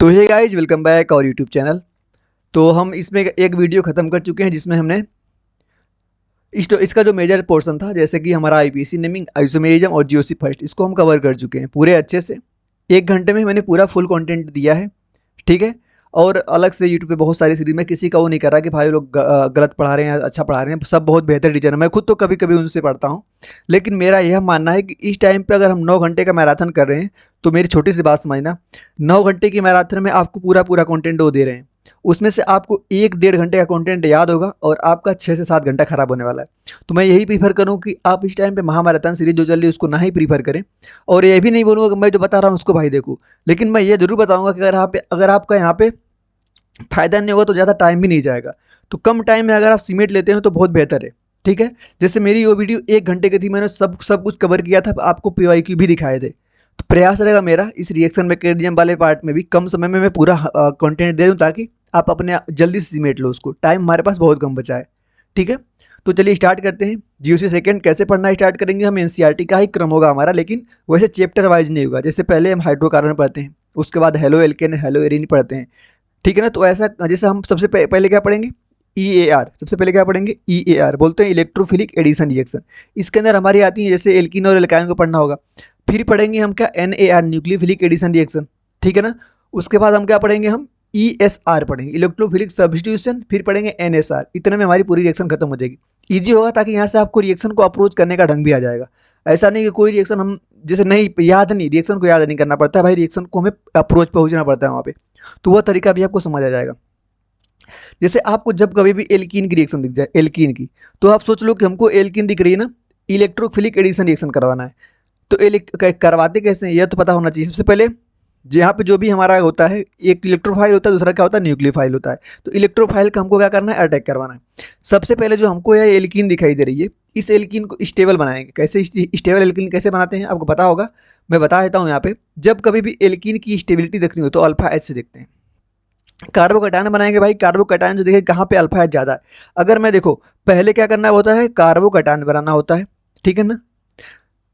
तो hey guys welcome back और YouTube channel. तो हम इसमें एक वीडियो ख़त्म कर चुके हैं जिसमें हमने इसका जो मेजर पोर्शन था, जैसे कि हमारा आईपीसी नेमिंग, आइसोमेरिज्म और जीओसी फर्स्ट, इसको हम कवर कर चुके हैं पूरे अच्छे से। 1 घंटे में मैंने पूरा फुल कंटेंट दिया है, ठीक है। और अलग से यूट्यूब पे बहुत सारी सीरीज में किसी का वो नहीं कर रहा कि भाई लोग गलत पढ़ा रहे हैं या अच्छा पढ़ा रहे हैं। सब बहुत बेहतर टीचर है, मैं खुद तो कभी कभी उनसे पढ़ता हूँ। लेकिन मेरा यह मानना है कि इस टाइम पे अगर हम 9 घंटे का मैराथन कर रहे हैं, तो मेरी छोटी सी बात समझना। 9 घंटे की मैराथन में आपको पूरा पूरा कंटेंट वो दे रहे हैं, उसमें से आपको 1 डेढ़ घंटे का कंटेंट याद होगा और आपका 6 से 7 घंटा खराब होने वाला है। तो मैं यही प्रीफर करूँ कि आप इस टाइम पे महामैराथन सीरीज जो चल रही है उसको ना ही प्रीफर करें। और ये भी नहीं बोलूँगा कि मैं जो बता रहा हूँ उसको भाई देखो, लेकिन मैं ये जरूर बताऊंगा कि अगर आपका यहाँ पे फ़ायदा नहीं होगा तो ज़्यादा टाइम भी नहीं जाएगा। तो कम टाइम में अगर आप सीमेंट लेते हो तो बहुत बेहतर है, ठीक है। जैसे मेरी वो वीडियो 1 घंटे की थी, मैंने सब कुछ कवर किया था, आपको पीवाईक्यू भी दिखाए थे। तो प्रयास रहेगा मेरा इस रिएक्शन मैकेनिज्म वाले पार्ट में भी कम समय में मैं पूरा कंटेंट दे दूँ, ताकि आप अपने जल्दी से सीमेंट लो उसको। टाइम हमारे पास बहुत कम बचा है, ठीक है। तो चलिए स्टार्ट करते हैं। जीओसी सेकंड कैसे पढ़ना स्टार्ट करेंगे हम, एनसीईआरटी का ही क्रम होगा हमारा, लेकिन वैसे चैप्टर वाइज नहीं होगा। जैसे पहले हम हाइड्रोकार्बन पढ़ते हैं, उसके बाद हेलो एल्केन हेलो एरिन पढ़ते हैं, ठीक है ना। तो ऐसा जैसे हम सबसे पहले क्या पढ़ेंगे, ई ए आर। सबसे पहले क्या पढ़ेंगे, ई ए आर बोलते हैं इलेक्ट्रोफिलिक एडिशन रिएक्शन। इसके अंदर हमारी आती है जैसे एल्कीन और एल्काइन को पढ़ना होगा। फिर पढ़ेंगे हम क्या, N A R nucleophilic addition reaction, ठीक है ना। उसके बाद हम क्या पढ़ेंगे, हम ई एस आर पढ़ेंगे इलेक्ट्रोफिलिक सब्स्टिट्यूशन। फिर पढ़ेंगे एन एस आर। इतने में हमारी पूरी रिएक्शन खत्म हो जाएगी। ईजी होगा ताकि यहाँ से आपको रिएक्शन को अप्रोच करने का ढंग भी आ जाएगा। ऐसा नहीं कि कोई रिएक्शन हम जैसे नहीं याद नहीं, रिएक्शन को याद नहीं करना पड़ता है भाई, रिएक्शन को हमें अप्रोच पहुंचना पड़ता है वहाँ पे। तो वह तरीका भी आपको समझ आ जाएगा। जैसे आपको जब कभी भी एल्कीन की रिएक्शन दिख जाए, एल्कीन की, तो आप सोच लो कि हमको एल्कीन दिख रही है ना, इलेक्ट्रोफिलिक एडिशन रिएक्शन करवाना है। तो करवाते कैसे हैं यह तो पता होना चाहिए। सबसे पहले यहाँ पे जो भी हमारा होता है, एक इलेक्ट्रोफाइल होता है, दूसरा क्या होता है, न्यूक्लियोफाइल होता है। तो इलेक्ट्रोफाइल का हमको क्या करना है, अटैक करवाना है। सबसे पहले जो हमको यह एल्कीन दिखाई दे रही है, इस एल्कीन को स्टेबल बनाएंगे। कैसे स्टेबल एल्कीन कैसे बनाते हैं आपको पता होगा, मैं बता देता हूँ। यहाँ पे जब कभी भी एल्कीन की स्टेबिलिटी देखनी हो तो अल्फा एच से देखते हैं। कार्बोकैटायन बनाएंगे भाई, कार्बोकैटायन से देखें कहाँ पे अल्फा एच ज़्यादा है। अगर मैं देखो पहले क्या करना होता है, कार्बोकैटायन बनाना होता है, ठीक है ना।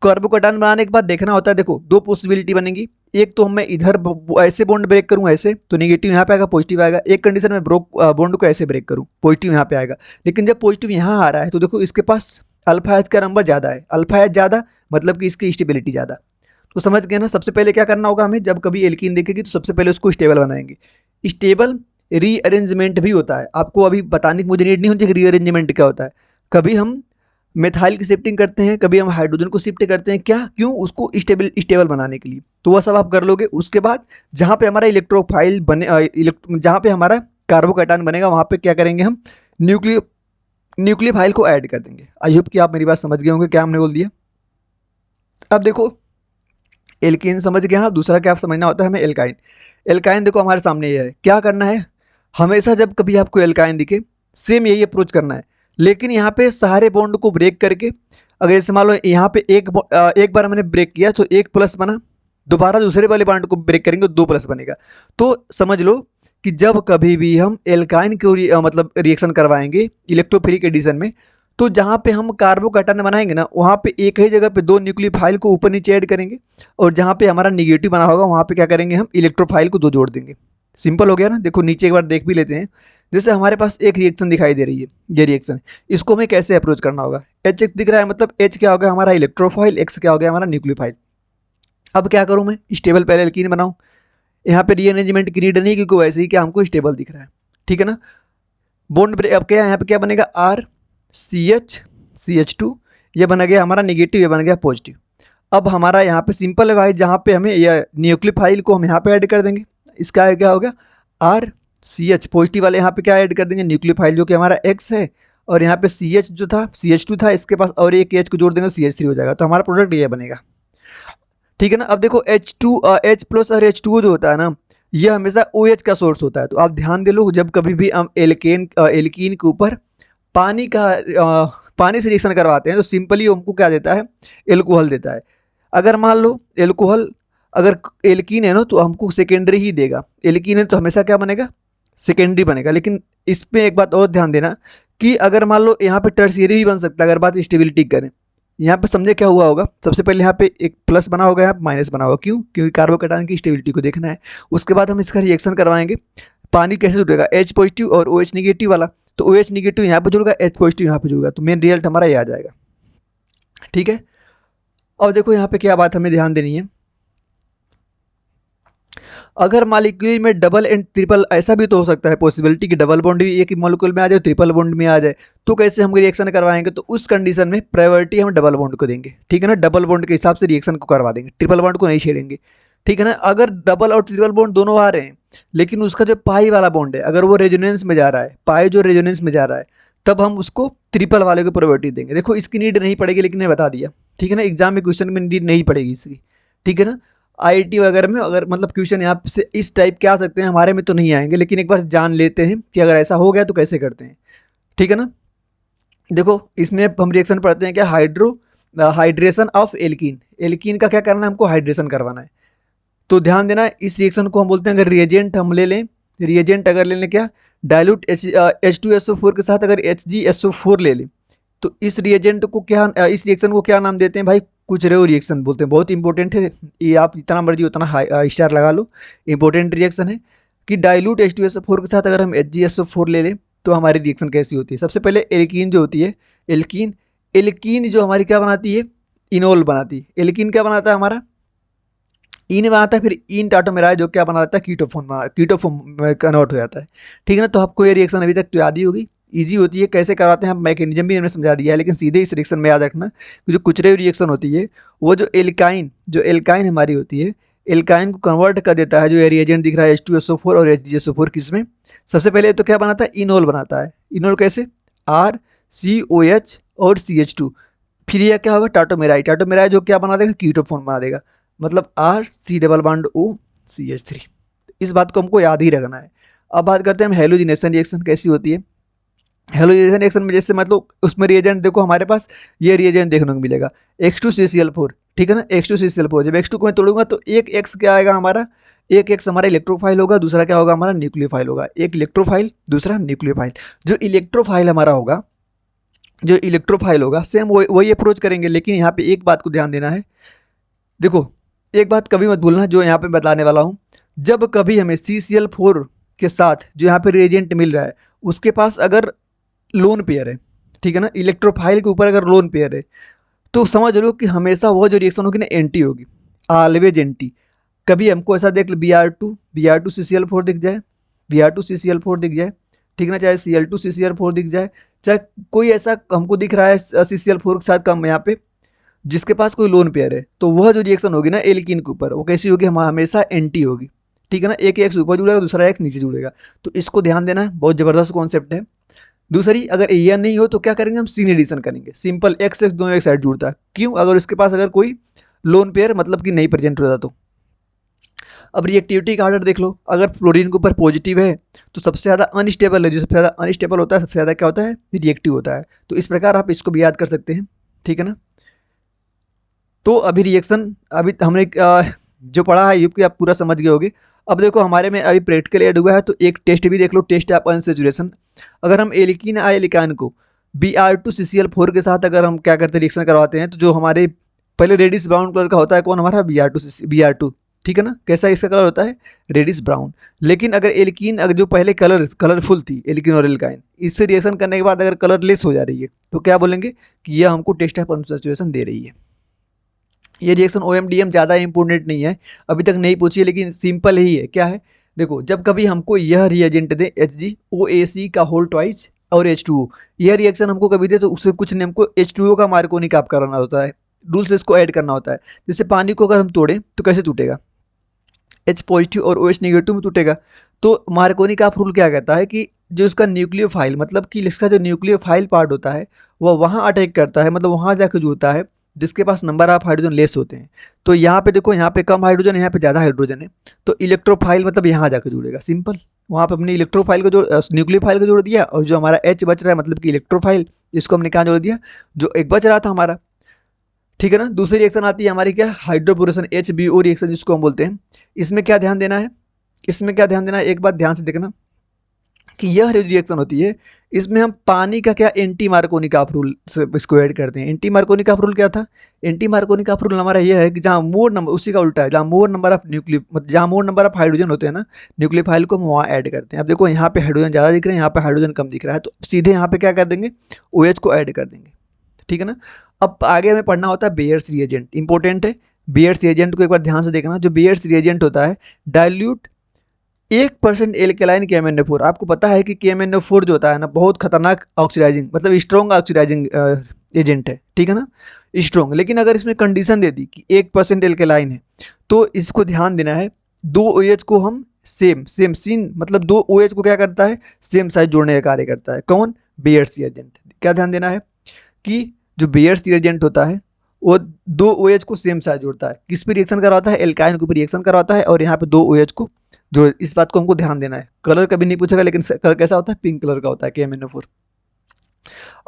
कार्बोकैटायन बनाने के बाद देखना होता है, देखो दो पॉसिबिलिटी बनेगी। एक तो मैं इधर ऐसे बॉन्ड ब्रेक करूँ, ऐसे तो नेगेटिव यहाँ पे आएगा, पॉजिटिव आएगा। एक कंडीशन में बॉन्ड को ऐसे ब्रेक करूँ, पॉजिटिव यहाँ पे आएगा। लेकिन जब पॉजिटिव यहाँ आ रहा है तो देखो इसके पास अल्फा एच का नंबर ज़्यादा है। अल्फा एच ज़्यादा मतलब कि इसकी स्टेबिलिटी ज़्यादा। तो समझ गए ना। सबसे पहले क्या करना होगा हमें, जब कभी एल्कीन देखेगी तो सबसे पहले उसको स्टेबल बनाएंगे। स्टेबल रीअरेंजमेंट भी होता है, आपको अभी बताने की मुझे नीड नहीं होती कि रीअरेंजमेंट क्या होता है। कभी हम मेथाइल की शिफ्टिंग करते हैं, कभी हम हाइड्रोजन को शिफ्ट करते हैं, क्या क्यों, उसको स्टेबल स्टेबल बनाने के लिए। तो वह सब आप कर लोगे। उसके बाद जहाँ पे हमारा इलेक्ट्रोफाइल बने जहाँ पे हमारा कार्बोकैटायन बनेगा वहाँ पे क्या करेंगे, हम न्यूक्लियोफाइल को ऐड कर देंगे। आई होप कि आप मेरी बात समझ गए होंगे क्या हमने बोल दिया। अब देखो एल्कीन समझ गए, हाँ। दूसरा क्या आप समझना होता है हमें, एल्काइन। एल्काइन देखो हमारे सामने ये है, क्या करना है, हमेशा जब कभी आपको एल्काइन दिखे सेम यही अप्रोच करना है। लेकिन यहाँ पे सारे बॉन्ड को ब्रेक करके, अगर जैसे मान लो यहाँ पे एक बार हमने ब्रेक किया तो एक प्लस बना, दोबारा दूसरे वाले बॉन्ड को ब्रेक करेंगे तो दो प्लस बनेगा। तो समझ लो कि जब कभी भी हम एल्काइन को मतलब रिएक्शन करवाएंगे इलेक्ट्रोफिलिक एडिशन में, तो जहाँ पे हम कार्बोकैटायन बनाएंगे ना, वहाँ पे एक ही जगह पे दो न्यूक्लियोफाइल को ऊपर नीचे ऐड करेंगे। और जहाँ पे हमारा निगेटिव बना होगा वहाँ पे क्या करेंगे, हम इलेक्ट्रोफाइल को दो जोड़ देंगे। सिंपल हो गया ना। देखो नीचे एक बार देख भी लेते हैं। जैसे हमारे पास एक रिएक्शन दिखाई दे रही है, ये रिएक्शन, इसको हमें कैसे अप्रोच करना होगा। एच एक्स दिख रहा है, मतलब एच क्या हो गया हमारा इलेक्ट्रोफाइल, एक्स क्या हो गया हमारा न्यूक्लियोफाइल। अब क्या करूँ मैं, स्टेबल पहले एल्कीन बनाऊँ। यहाँ पे रीअरेंजमेंट की नीड नहीं, क्योंकि वैसे ही क्या हमको स्टेबल दिख रहा है, ठीक है ना। बॉन्ड ब्रेक, अब क्या यहाँ पे क्या बनेगा, आर सी एच टू, ये बन गया हमारा निगेटिव, ये बन गया पॉजिटिव। अब हमारा यहाँ पे सिंपल है भाई, जहाँ पे हमें यह न्यूक्लियोफाइल को हम यहाँ पे ऐड कर देंगे। इसका क्या होगा, आर सी एच, पॉजिटिव वाले यहाँ पे क्या ऐड कर देंगे, न्यूक्लियोफाइल जो कि हमारा एक्स है। और यहाँ पे सी एच जो था, सी एच टू था, इसके पास और एक एच को जोड़ देंगे, सी एच थ्री हो जाएगा। तो हमारा प्रोडक्ट ये बनेगा, ठीक है ना। अब देखो एच प्लस और एच टू जो होता है ना, ये हमेशा ओ एच का सोर्स होता है। तो आप ध्यान दे लो, जब कभी भी हम एल्कीन के ऊपर पानी का पानी से रिएक्शन करवाते हैं तो सिंपली हमको क्या देता है, एल्कोहल देता है। अगर मान लो एल्कोहल, अगर एल्कीन है ना तो हमको सेकेंडरी ही देगा। एल्कीन है तो हमेशा क्या बनेगा, सेकेंडरी बनेगा। लेकिन इस पे एक बात और ध्यान देना कि अगर मान लो यहाँ पे टर्शियरी भी बन सकता है, अगर बात स्टेबिलिटी करें। यहाँ पे समझे क्या हुआ होगा, सबसे पहले यहाँ पे एक प्लस बना होगा, यहाँ पे माइनस बना होगा, क्यों? क्योंकि कार्बोकैटायन की स्टेबिलिटी को देखना है। उसके बाद हम इसका रिएक्शन करवाएंगे, पानी कैसे जुड़ेगा, H पॉजिटिव और OH निगेटिव वाला, तो OH निगेटिव यहाँ पे जुड़ेगा, H पॉजिटिव यहाँ पे जुड़ेगा, तो मेन रिजल्ट हमारा ये आ जाएगा। ठीक है, और देखो यहाँ पे क्या बात हमें ध्यान देनी है, अगर मॉलिक्यूल में डबल एंड ट्रिपल, ऐसा भी तो हो सकता है पॉसिबिलिटी कि डबल बॉन्ड भी एक ही मॉलिक्यूल में आ जाए, ट्रिपल बॉन्ड में आ जाए, तो कैसे हम रिएक्शन करवाएंगे? तो उस कंडीशन में प्रायोरिटी हम डबल बॉन्ड को देंगे, ठीक है ना, डबल बॉन्ड के हिसाब से रिएक्शन को करवा देंगे, ट्रिपल बॉन्ड को नहीं छेड़ेंगे, ठीक है ना। अगर डबल और ट्रिपल बॉन्ड दोनों आ रहे हैं, लेकिन उसका जो पाई वाला बॉन्ड है अगर वो रेजोनेंस में जा रहा है, पाई जो रेजोनेंस में जा रहा है, तब हम उसको ट्रिपल वाले को प्रायोरिटी देंगे। देखो इसकी नीड नहीं पड़ेगी, लेकिन मैं बता दिया, ठीक है ना, एग्जाम में क्वेश्चन में नीड नहीं पड़ेगी इसकी, ठीक है ना। आईआईटी वगैरह में अगर मतलब क्वेश्चन यहाँ से इस टाइप के आ सकते हैं, हमारे में तो नहीं आएंगे, लेकिन एक बार जान लेते हैं कि अगर ऐसा हो गया तो कैसे करते हैं, ठीक है ना। देखो इसमें हम रिएक्शन पढ़ते हैं क्या, हाइड्रेशन ऑफ एल्कीन, एल्कीन का क्या करना है, हमको हाइड्रेशन करवाना है। तो ध्यान देना, इस रिएक्शन को हम बोलते हैं, अगर रिएजेंट हम ले लें, रिएजेंट अगर ले लें क्या, डाइल्यूट H2SO4 के साथ अगर HgSO4 ले लें, तो इस रिएजेंट को क्या, इस रिएक्शन को क्या नाम देते हैं भाई, कुचरेव रिएक्शन बोलते हैं। बहुत इंपॉर्टेंट है ये, आप जितना मर्जी उतना स्टार लगा लो, इंपॉर्टेंट रिएक्शन है कि डाइल्यूट H2SO4 के साथ अगर हम HgSO4 ले लें तो हमारी रिएक्शन कैसी होती है। सबसे पहले एल्कीन जो होती है, एल्कीन एल्कीन जो हमारी क्या बनाती है, इनोल बनाती है। एल्कीन क्या बनाता है हमारा, इन बनाता है, फिर इन टाटोमेराय जो क्या बनाता है, कीटोफॉर्म में कन्वर्ट हो जाता है, ठीक है ना। तो आपको ये रिएक्शन अभी तक तो याद ही होगी, इजी होती है, कैसे कराते हैं, मैकेनिज्म भी हमने समझा दिया है, लेकिन सीधे इस रिएक्शन में याद रखना कि जो कुचरेव रिएक्शन होती है, वो जो एल्काइन हमारी होती है, एल्काइन को कन्वर्ट कर देता है, जो ये रिएजेंट दिख रहा है H2SO4 और HgSO4 किसमें, सबसे पहले तो क्या बनाता है, इनोल बनाता है। इनोल कैसे, RCOH और CH2, फिर यह क्या होगा, टाटोमेराई जो क्या बना देगा, कीटोफॉर्म बना देगा, मतलब RC+OCH3। इस बात को हमको याद ही रखना है। अब बात करते हैं हम हेलोजिनेशन रिएक्शन कैसी होती है। हेलोजिनेशन रिएक्शन में जैसे मतलब उसमें रिएजेंट देखो हमारे पास ये रिएजेंट देखने को मिलेगा H2CCl4, ठीक है ना, H2CCl4, जब H2 को मैं तोड़ूंगा तो एक X क्या आएगा हमारा, एक X हमारा इलेक्ट्रोफाइल होगा, दूसरा क्या होगा हमारा न्यूक्लियोफाइल होगा, एक इलेक्ट्रोफाइल दूसरा न्यूक्लियोफाइल। जो इलेक्ट्रोफाइल हमारा होगा, जो इलेक्ट्रोफाइल होगा सेम वही अप्रोच करेंगे, लेकिन यहाँ पे एक बात को ध्यान देना है। देखो एक बात कभी मत भूलना जो यहाँ पे बताने वाला हूँ, जब कभी हमें CCl4 के साथ जो यहाँ पे रिएजेंट मिल रहा है उसके पास अगर लोन पेयर है, ठीक है ना, इलेक्ट्रोफाइल के ऊपर अगर लोन पेयर है, तो समझ लो कि हमेशा वो जो रिएक्शन होगी ना एंटी होगी, ऑलवेज एंटी। कभी हमको ऐसा देख Br2 CCl4 दिख जाए, Br2 CCl4 दिख जाए, ठीक है ना, चाहे Cl2 CCl4 दिख जाए, चाहे कोई ऐसा हमको दिख रहा है CCl4 के साथ कम यहाँ पे जिसके पास कोई लोन पेयर है, तो वह जो रिएक्शन होगी ना एल्कीन के ऊपर, वो कैसी होगी, हमेशा एंटी होगी, ठीक है ना। एक एक्स ऊपर जुड़ेगा, दूसरा एक्स नीचे जुड़ेगा, तो इसको ध्यान देना, बहुत जबरदस्त कॉन्सेप्ट है। दूसरी अगर यह नहीं हो तो क्या करेंगे, हम सीन एडिशन करेंगे, सिंपल एक्स एक्स दोनों एक साइड जुड़ता है, क्यों, अगर उसके पास अगर कोई लोन पेयर मतलब कि नहीं प्रेजेंट होता तो। अब रिएक्टिविटी का ऑर्डर देख लो, अगर फ्लोरीन के ऊपर पॉजिटिव है तो सबसे ज़्यादा अनस्टेबल है, जो सबसे ज़्यादा अनस्टेबल होता है सबसे ज़्यादा क्या होता है, रिएक्टिव होता है। तो इस प्रकार आप इसको भी याद कर सकते हैं, ठीक है ना। तो अभी रिएक्शन अभी हमने जो पढ़ा है यूपी आप पूरा समझ गए होगे। अब देखो हमारे में अभी प्रैक्टिकल ऐड हुआ है, तो एक टेस्ट भी देख लो, टेस्ट ऑफ अनसैचुरेशन। अगर हम एल्कीन एल्काइन को Br2CCl4 के साथ अगर हम क्या करते हैं, रिएक्शन करवाते हैं, तो जो हमारे पहले रेडिश ब्राउन कलर का होता है कौन, हमारा Br2, ठीक है ना, कैसा इसका कलर होता है, रेडिश ब्राउन। लेकिन अगर एल्कीन अगर जो पहले कलरफुल थी एल्कीन और एल्काइन, इससे रिएक्शन करने के बाद अगर कलरलेस हो जा रही है तो क्या बोलेंगे कि यह हमको टेस्ट ऑफ अनसैचुरेशन दे रही है। ये रिएक्शन OMDM ज़्यादा इंपॉर्टेंट नहीं है, अभी तक नहीं पूछी है, लेकिन सिंपल ही है। क्या है, देखो जब कभी हमको यह रिएजेंट दे HgOAC का होल ट्वाइस और H2O, यह रिएक्शन हमको कभी दे तो उससे कुछ नहीं, हमको H2O का मार्कोनिक आप कराना होता है, रूल से इसको ऐड करना होता है। जैसे पानी को अगर हम तोड़ें तो कैसे टूटेगा, H पॉजिटिव और OH निगेटिव में टूटेगा। तो मार्कोनिक ऑफ रूल क्या कहता है कि जो इसका न्यूक्लियोफाइल मतलब कि इसका जो न्यूक्लियोफाइल पार्ट होता है वह वहाँ अटैक करता है, मतलब वहाँ जाकर जुड़ता है जिसके पास नंबर ऑफ हाइड्रोजन लेस होते हैं। तो यहाँ पे देखो, यहाँ पे कम हाइड्रोजन है, यहाँ पे ज़्यादा हाइड्रोजन है, तो इलेक्ट्रोफाइल मतलब यहाँ जाकर जुड़ेगा, सिंपल। वहाँ पे अपने इलेक्ट्रोफाइल को जो न्यूक्लियोफाइल को जोड़ दिया, और जो हमारा H बच रहा है मतलब कि इलेक्ट्रोफाइल, इसको हमने कहाँ जोड़ दिया, जो एक बच रहा था हमारा, ठीक है ना। दूसरी रिएक्शन आती है हमारी क्या, हाइड्रोबोरेशन HBO रिएक्शन जिसको हम बोलते हैं। इसमें क्या ध्यान देना है, इसमें क्या ध्यान देना है, एक बात ध्यान से देखना कि यह रिएक्शन होती है, इसमें हम पानी का क्या एंटी मार्कोनिकॉफ रूल से इसको ऐड करते हैं। एंटी मार्कोनिकॉफ रूल क्या था? एंटी मार्कोनिकॉफ रूल हमारा यह है कि जहाँ मोर नंबर, उसी का उल्टा है, जहाँ मोर नंबर ऑफ मतलब जहाँ मोर नंबर ऑफ हाइड्रोजन होते हैं ना न्यूक्लियोफाइल को हम वहाँ ऐड करते हैं। अब देखो यहाँ पे हाइड्रोजन ज़्यादा दिख रहे हैं, यहाँ पे हाइड्रोजन कम दिख रहा है, तो सीधे यहाँ पे क्या कर देंगे, OH को ऐड कर देंगे, ठीक है ना। अब आगे हमें पढ़ना होता है बेयर्स रिएजेंट, इंपॉर्टेंट है। बेयर्स रिएजेंट को एक बार ध्यान से देखना। जो बेयर्स रिएजेंट होता है, डाइल्यूट 1% एल्केलाइन KMnO4। आपको पता है कि KMnO4 जो होता है ना बहुत खतरनाक ऑक्सीडाइजिंग मतलब स्ट्रॉन्ग ऑक्सीडाइजिंग एजेंट है, ठीक है ना, स्ट्रॉन्ग। लेकिन अगर इसमें कंडीशन दे दी कि 1% एल्केलाइन है, तो इसको ध्यान देना है, 2 OH को हम सेम सेम सीन मतलब 2 OH को क्या करता है, सेम साइज जोड़ने का कार्य करता है। कौन? Bears reagent. क्या ध्यान देना है कि जो बेयर्स रिएजेंट होता है वो 2 OH को सेम साइज जोड़ता है। किस पे रिएक्शन करवाता है? एल्काइन के ऊपर रिएक्शन करवाता है, और यहाँ पे 2 OH को जो, इस बात को हमको ध्यान देना है। कलर कभी नहीं पूछेगा, लेकिन कलर कैसा होता है? पिंक कलर का होता है KMnO4।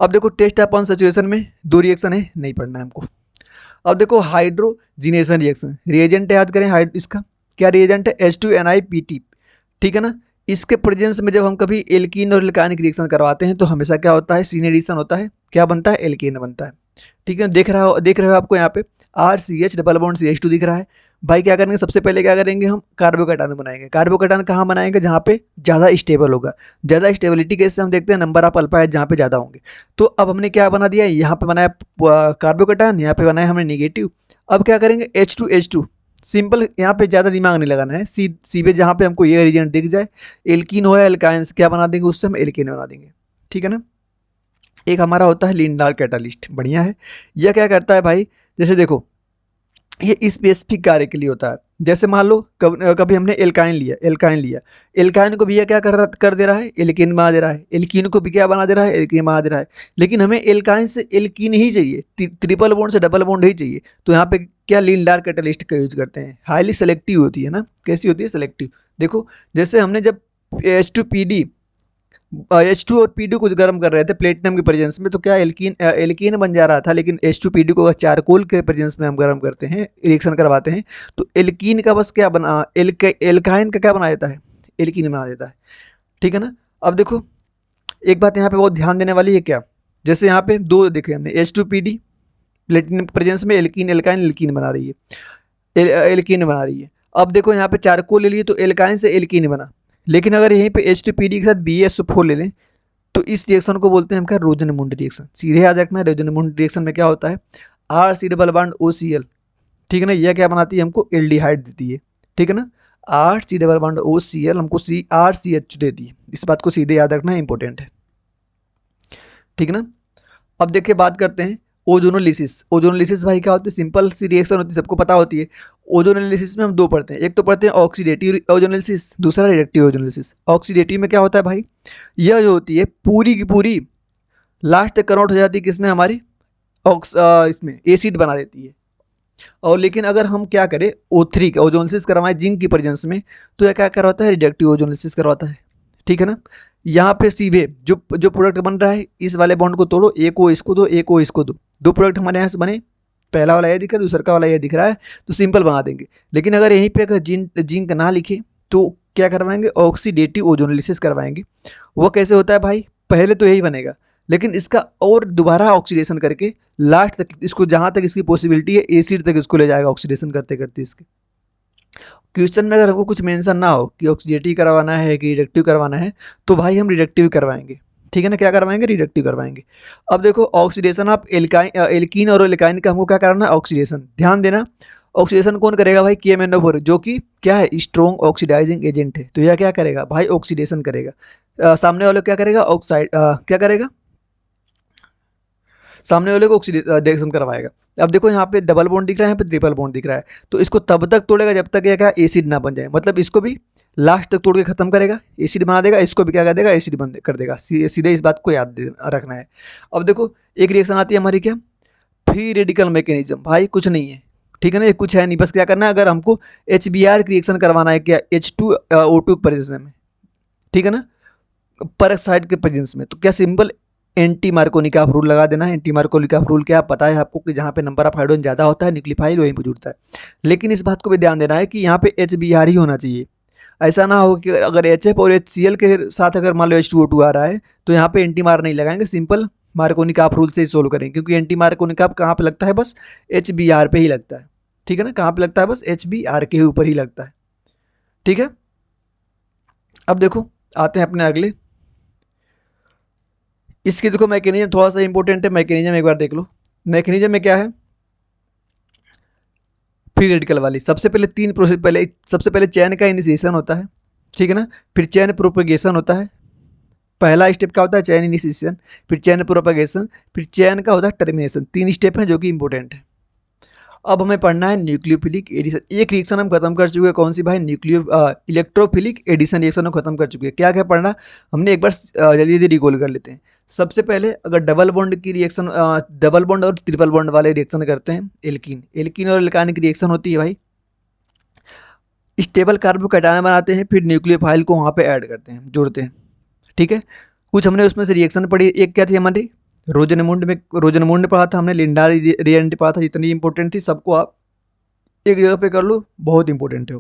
अब देखो टेस्ट अपॉन सैचुरेशन में 2 रिएक्शन है, नहीं पढ़ना है हमको। अब देखो हाइड्रोजिनेशन रिएक्शन, रिएजेंट याद करें, इसका क्या रिएजेंट है? H2NiPt, ठीक है ना। इसके प्रेजेंस में जब हम कभी एल्कीन और एल्काइन रिएक्शन करवाते हैं तो हमेशा क्या होता है? सीन एडिशन होता है। क्या बनता है? एल्कीन बनता है, ठीक है। देख रहे हो आपको यहाँ पे RCH डबल बॉन्ड CH2 दिख रहा है। भाई क्या करेंगे, सबसे पहले क्या करेंगे, हम कार्बोकैटायन बनाएंगे। कार्बोकैटायन कहाँ बनाएंगे? जहाँ पे ज़्यादा स्टेबल होगा। ज़्यादा स्टेबिलिटी केस से हम देखते हैं नंबर ऑफ अल्फा है जहाँ पे ज़्यादा होंगे। तो अब हमने क्या बना दिया, यहाँ पे बनाया कार्बोकैटायन, यहाँ पे बनाया हमने निगेटिव। अब क्या करेंगे, H2H2 सिंपल, यहाँ पे ज़्यादा दिमाग नहीं लगाना है, सीधे जहाँ पे हमको ये रिएजेंट दिख जाए, एल्कीन हो या एल्काइन, क्या बना देंगे, उससे हम एल्कीन बना देंगे, ठीक है ना। एक हमारा होता है लिंडार कैटालिस्ट, बढ़िया है। यह क्या करता है भाई, जैसे देखो ये स्पेसिफिक कार्य के लिए होता है। जैसे मान लो कभी हमने एल्काइन को भी यह क्या कर दे रहा है, एल्कीन बना दे रहा है। एल्कीन को भी क्या बना दे रहा है, एल्कीन बना दे रहा है। लेकिन हमें एल्काइन से एल्कीन ही चाहिए, ट्रिपल बॉन्ड से डबल बॉन्ड ही चाहिए। तो यहाँ पे क्या लिंडार कैटालिस्ट का यूज करते हैं। हाईली सेलेक्टिव होती है ना, कैसी होती है, सेलेक्टिव। देखो जैसे हमने जब H2 और Pd को गर्म कर रहे थे प्लेटिनम के प्रेजेंस में, तो क्या एल्कीन बन जा रहा था। लेकिन H2Pd को अगर चारकोल के प्रेजेंस में हम गर्म करते हैं, रिएक्शन करवाते हैं, तो एल्कीन का बस क्या बना, एल्काइन का क्या बना देता है, एल्कीन बना देता है, ठीक है ना। अब देखो एक बात यहाँ पे बहुत ध्यान देने वाली है, क्या, जैसे यहाँ पे 2 देखे हमने, H2Pd प्लेटिनम के प्रेजेंस में एल्कीन एल्काइन एल्कीन बना रही है, एल्कीन बना रही है। अब देखो यहाँ पे चारकोल ले लिए तो एल्काइन से एल्कीन बना। लेकिन अगर यहीं पे H2Pd के साथ BaSO4 ले लें तो इस रिएक्शन को बोलते हैं हम क्या, रोजनमुंड रिएक्शन। सीधे याद रखना, रोजनमुंड रिएक्शन में क्या होता है, RC डबल बॉन्ड OCl, ठीक है ना। यह क्या बनाती है, हमको एल्डिहाइड देती है, ठीक है ना। RC डबल बॉन्ड OCl हमको RCH देती है। इस बात को सीधे याद रखना, इंपॉर्टेंट है, ठीक है ना। अब देखिए बात करते हैं ओजोनोलिसिस। ओजोनोलिसिस भाई क्या होती है, सिंपल सी रिएक्शन होती है, सबको पता होती है। ओजोनोलिसिस में हम 2 पढ़ते हैं, एक तो पढ़ते हैं ऑक्सीडेटिव ओजोनोलिसिस, दूसरा रिडक्टिव ओजोनोलिसिस। ऑक्सीडेटिव में क्या होता है भाई, यह जो होती है पूरी की पूरी लास्ट तक कन्वर्ट हो जाती है किसमें, हमारी इसमें एसिड बना देती है। और लेकिन अगर हम क्या करें, O3 का ओजोनोलिसिस करवाएं जिंक की प्रेजेंस में, तो यह क्या करवाता है, रिडक्टिव ओजोनोलिसिस करवाता है, ठीक है ना। यहाँ पे सीधे जो प्रोडक्ट बन रहा है, इस वाले बॉन्ड को तोड़ो, एक को इसको दो, एक को इसको दो, 2 प्रोडक्ट हमारे यहाँ से बने, पहला वाला ये दिख रहा है, दूसरा वाला ये दिख रहा है, तो सिंपल बना देंगे। लेकिन अगर यहीं पे अगर जिंक ना लिखे तो क्या करवाएंगे, ऑक्सीडेटिव ओजोनोलिसिस करवाएंगे। वो कैसे होता है भाई, पहले तो यही बनेगा, लेकिन इसका और दोबारा ऑक्सीडेशन करके लास्ट तक इसको, जहाँ तक इसकी पॉसिबिलिटी है, एसिड तक इसको ले जाएगा ऑक्सीडेशन करते करते। इसके क्वेश्चन में अगर हमको कुछ मेंशन ना हो कि ऑक्सीडेटिव करवाना है कि रिडक्टिव करवाना है, तो भाई हम रिडक्टिव करवाएंगे, ठीक है ना। क्या करवाएंगे, रिडक्टिव करवाएंगे। अब देखो ऑक्सीडेशन ऑफ एल्कीन और एल्काइन का हमको क्या करना है, ऑक्सीडेशन। ध्यान देना, ऑक्सीडेशन कौन करेगा भाई, KMnO4, जो कि क्या है, स्ट्रॉन्ग ऑक्सीडाइजिंग एजेंट है। तो यह क्या करेगा भाई, ऑक्सीडेशन करेगा। सामने वाले क्या करेगा, ऑक्साइड क्या करेगा, सामने वाले को ऑक्सीडेशन करवाएगा। अब देखो यहाँ पे डबल बॉन्ड दिख रहा है, यहाँ पे ट्रिपल बॉन्ड दिख रहा है, तो इसको तब तक तोड़ेगा जब तक ये क्या, एसिड ना बन जाए। मतलब इसको भी लास्ट तक तोड़ के खत्म करेगा, एसिड बना देगा, इसको भी क्या कर देगा, एसिड बन कर देगा। सीधे इस बात को याद रखना है। अब देखो एक रिएक्शन आती है हमारी, क्या, फ्री रेडिकल मैकेनिज्म। भाई कुछ नहीं है, ठीक है ना, ये कुछ है नहीं, बस क्या करना है, अगर हमको HBr रिएक्शन करवाना है, क्या, H2O2 प्रेजेंस में, ठीक है ना, पेरोक्साइड के प्रेजेंस में, तो क्या सिंपल एंटी मार्कोनिकॉफ रूल लगा देना है। एंटी मार्कोनिकॉफ रूल क्या पता है आपको, कि जहाँ पे नंबर ऑफ हाइड्रोजन ज़्यादा होता है न्यूक्लियोफाइल वहीं पर जुड़ता है। लेकिन इस बात को भी ध्यान देना है कि यहाँ पे HBr ही होना चाहिए। ऐसा ना हो कि अगर HF और HCl के साथ अगर मान लो H2O2 आ रहा है तो यहाँ पे एंटी मार नहीं लगाएंगे, सिंपल मार्कोनी आप रूल से ही सोल्व करेंगे, क्योंकि एंटी मार्कोनी आप कहाँ पे लगता है, बस HBr पे ही लगता है। ठीक है ना, कहाँ पे लगता है, बस HBr के ऊपर ही लगता है। ठीक है, अब देखो आते हैं अपने अगले, इसकी देखो मैकेनिज्म थोड़ा सा इंपॉर्टेंट है, मैकेनिज्म एक बार देख लो। मैकेनिज्म में क्या है, फ्री रेडिकल वाली सबसे पहले तीन प्रोसेस, पहले सबसे पहले चैन का इनिशिएशन होता है, ठीक है ना, फिर चैन प्रोपेगेशन होता है। पहला स्टेप क्या होता है, चैन इनिशिएशन, फिर चैन प्रोपेगेशन, फिर चैन का होता है टर्मिनेशन। तीन स्टेप हैं जो कि इंपॉर्टेंट है। अब हमें पढ़ना है न्यूक्लियोफिलिक एडिशन। एक रिएक्शन हम खत्म कर चुके हैं, कौन सी भाई, इलेक्ट्रोफिलिक एडिशन रिएक्शन को खत्म कर चुके हैं। क्या क्या पढ़ना हमने, एक बार जल्दी जल्दी रिकॉल कर लेते हैं। सबसे पहले अगर डबल बॉन्ड की रिएक्शन, डबल बॉन्ड और ट्रिपल बॉन्ड वाले रिएक्शन करते हैं, एल्कीन एल्कीन और एल्काइन की रिएक्शन होती है भाई, स्टेबल कार्बोकैटायन बनाते हैं, फिर न्यूक्लियोफाइल को वहाँ पे ऐड करते हैं, जोड़ते हैं। ठीक है, कुछ हमने उसमें से रिएक्शन पढ़ी, एक क्या थी हमारी, रोजनमुंड में, रोजनमुंड पढ़ा था हमने, लिंडा रिएजेंट पढ़ा था, जितनी इंपॉर्टेंट थी सबको आप एक जगह पे कर लो, बहुत इंपॉर्टेंट है।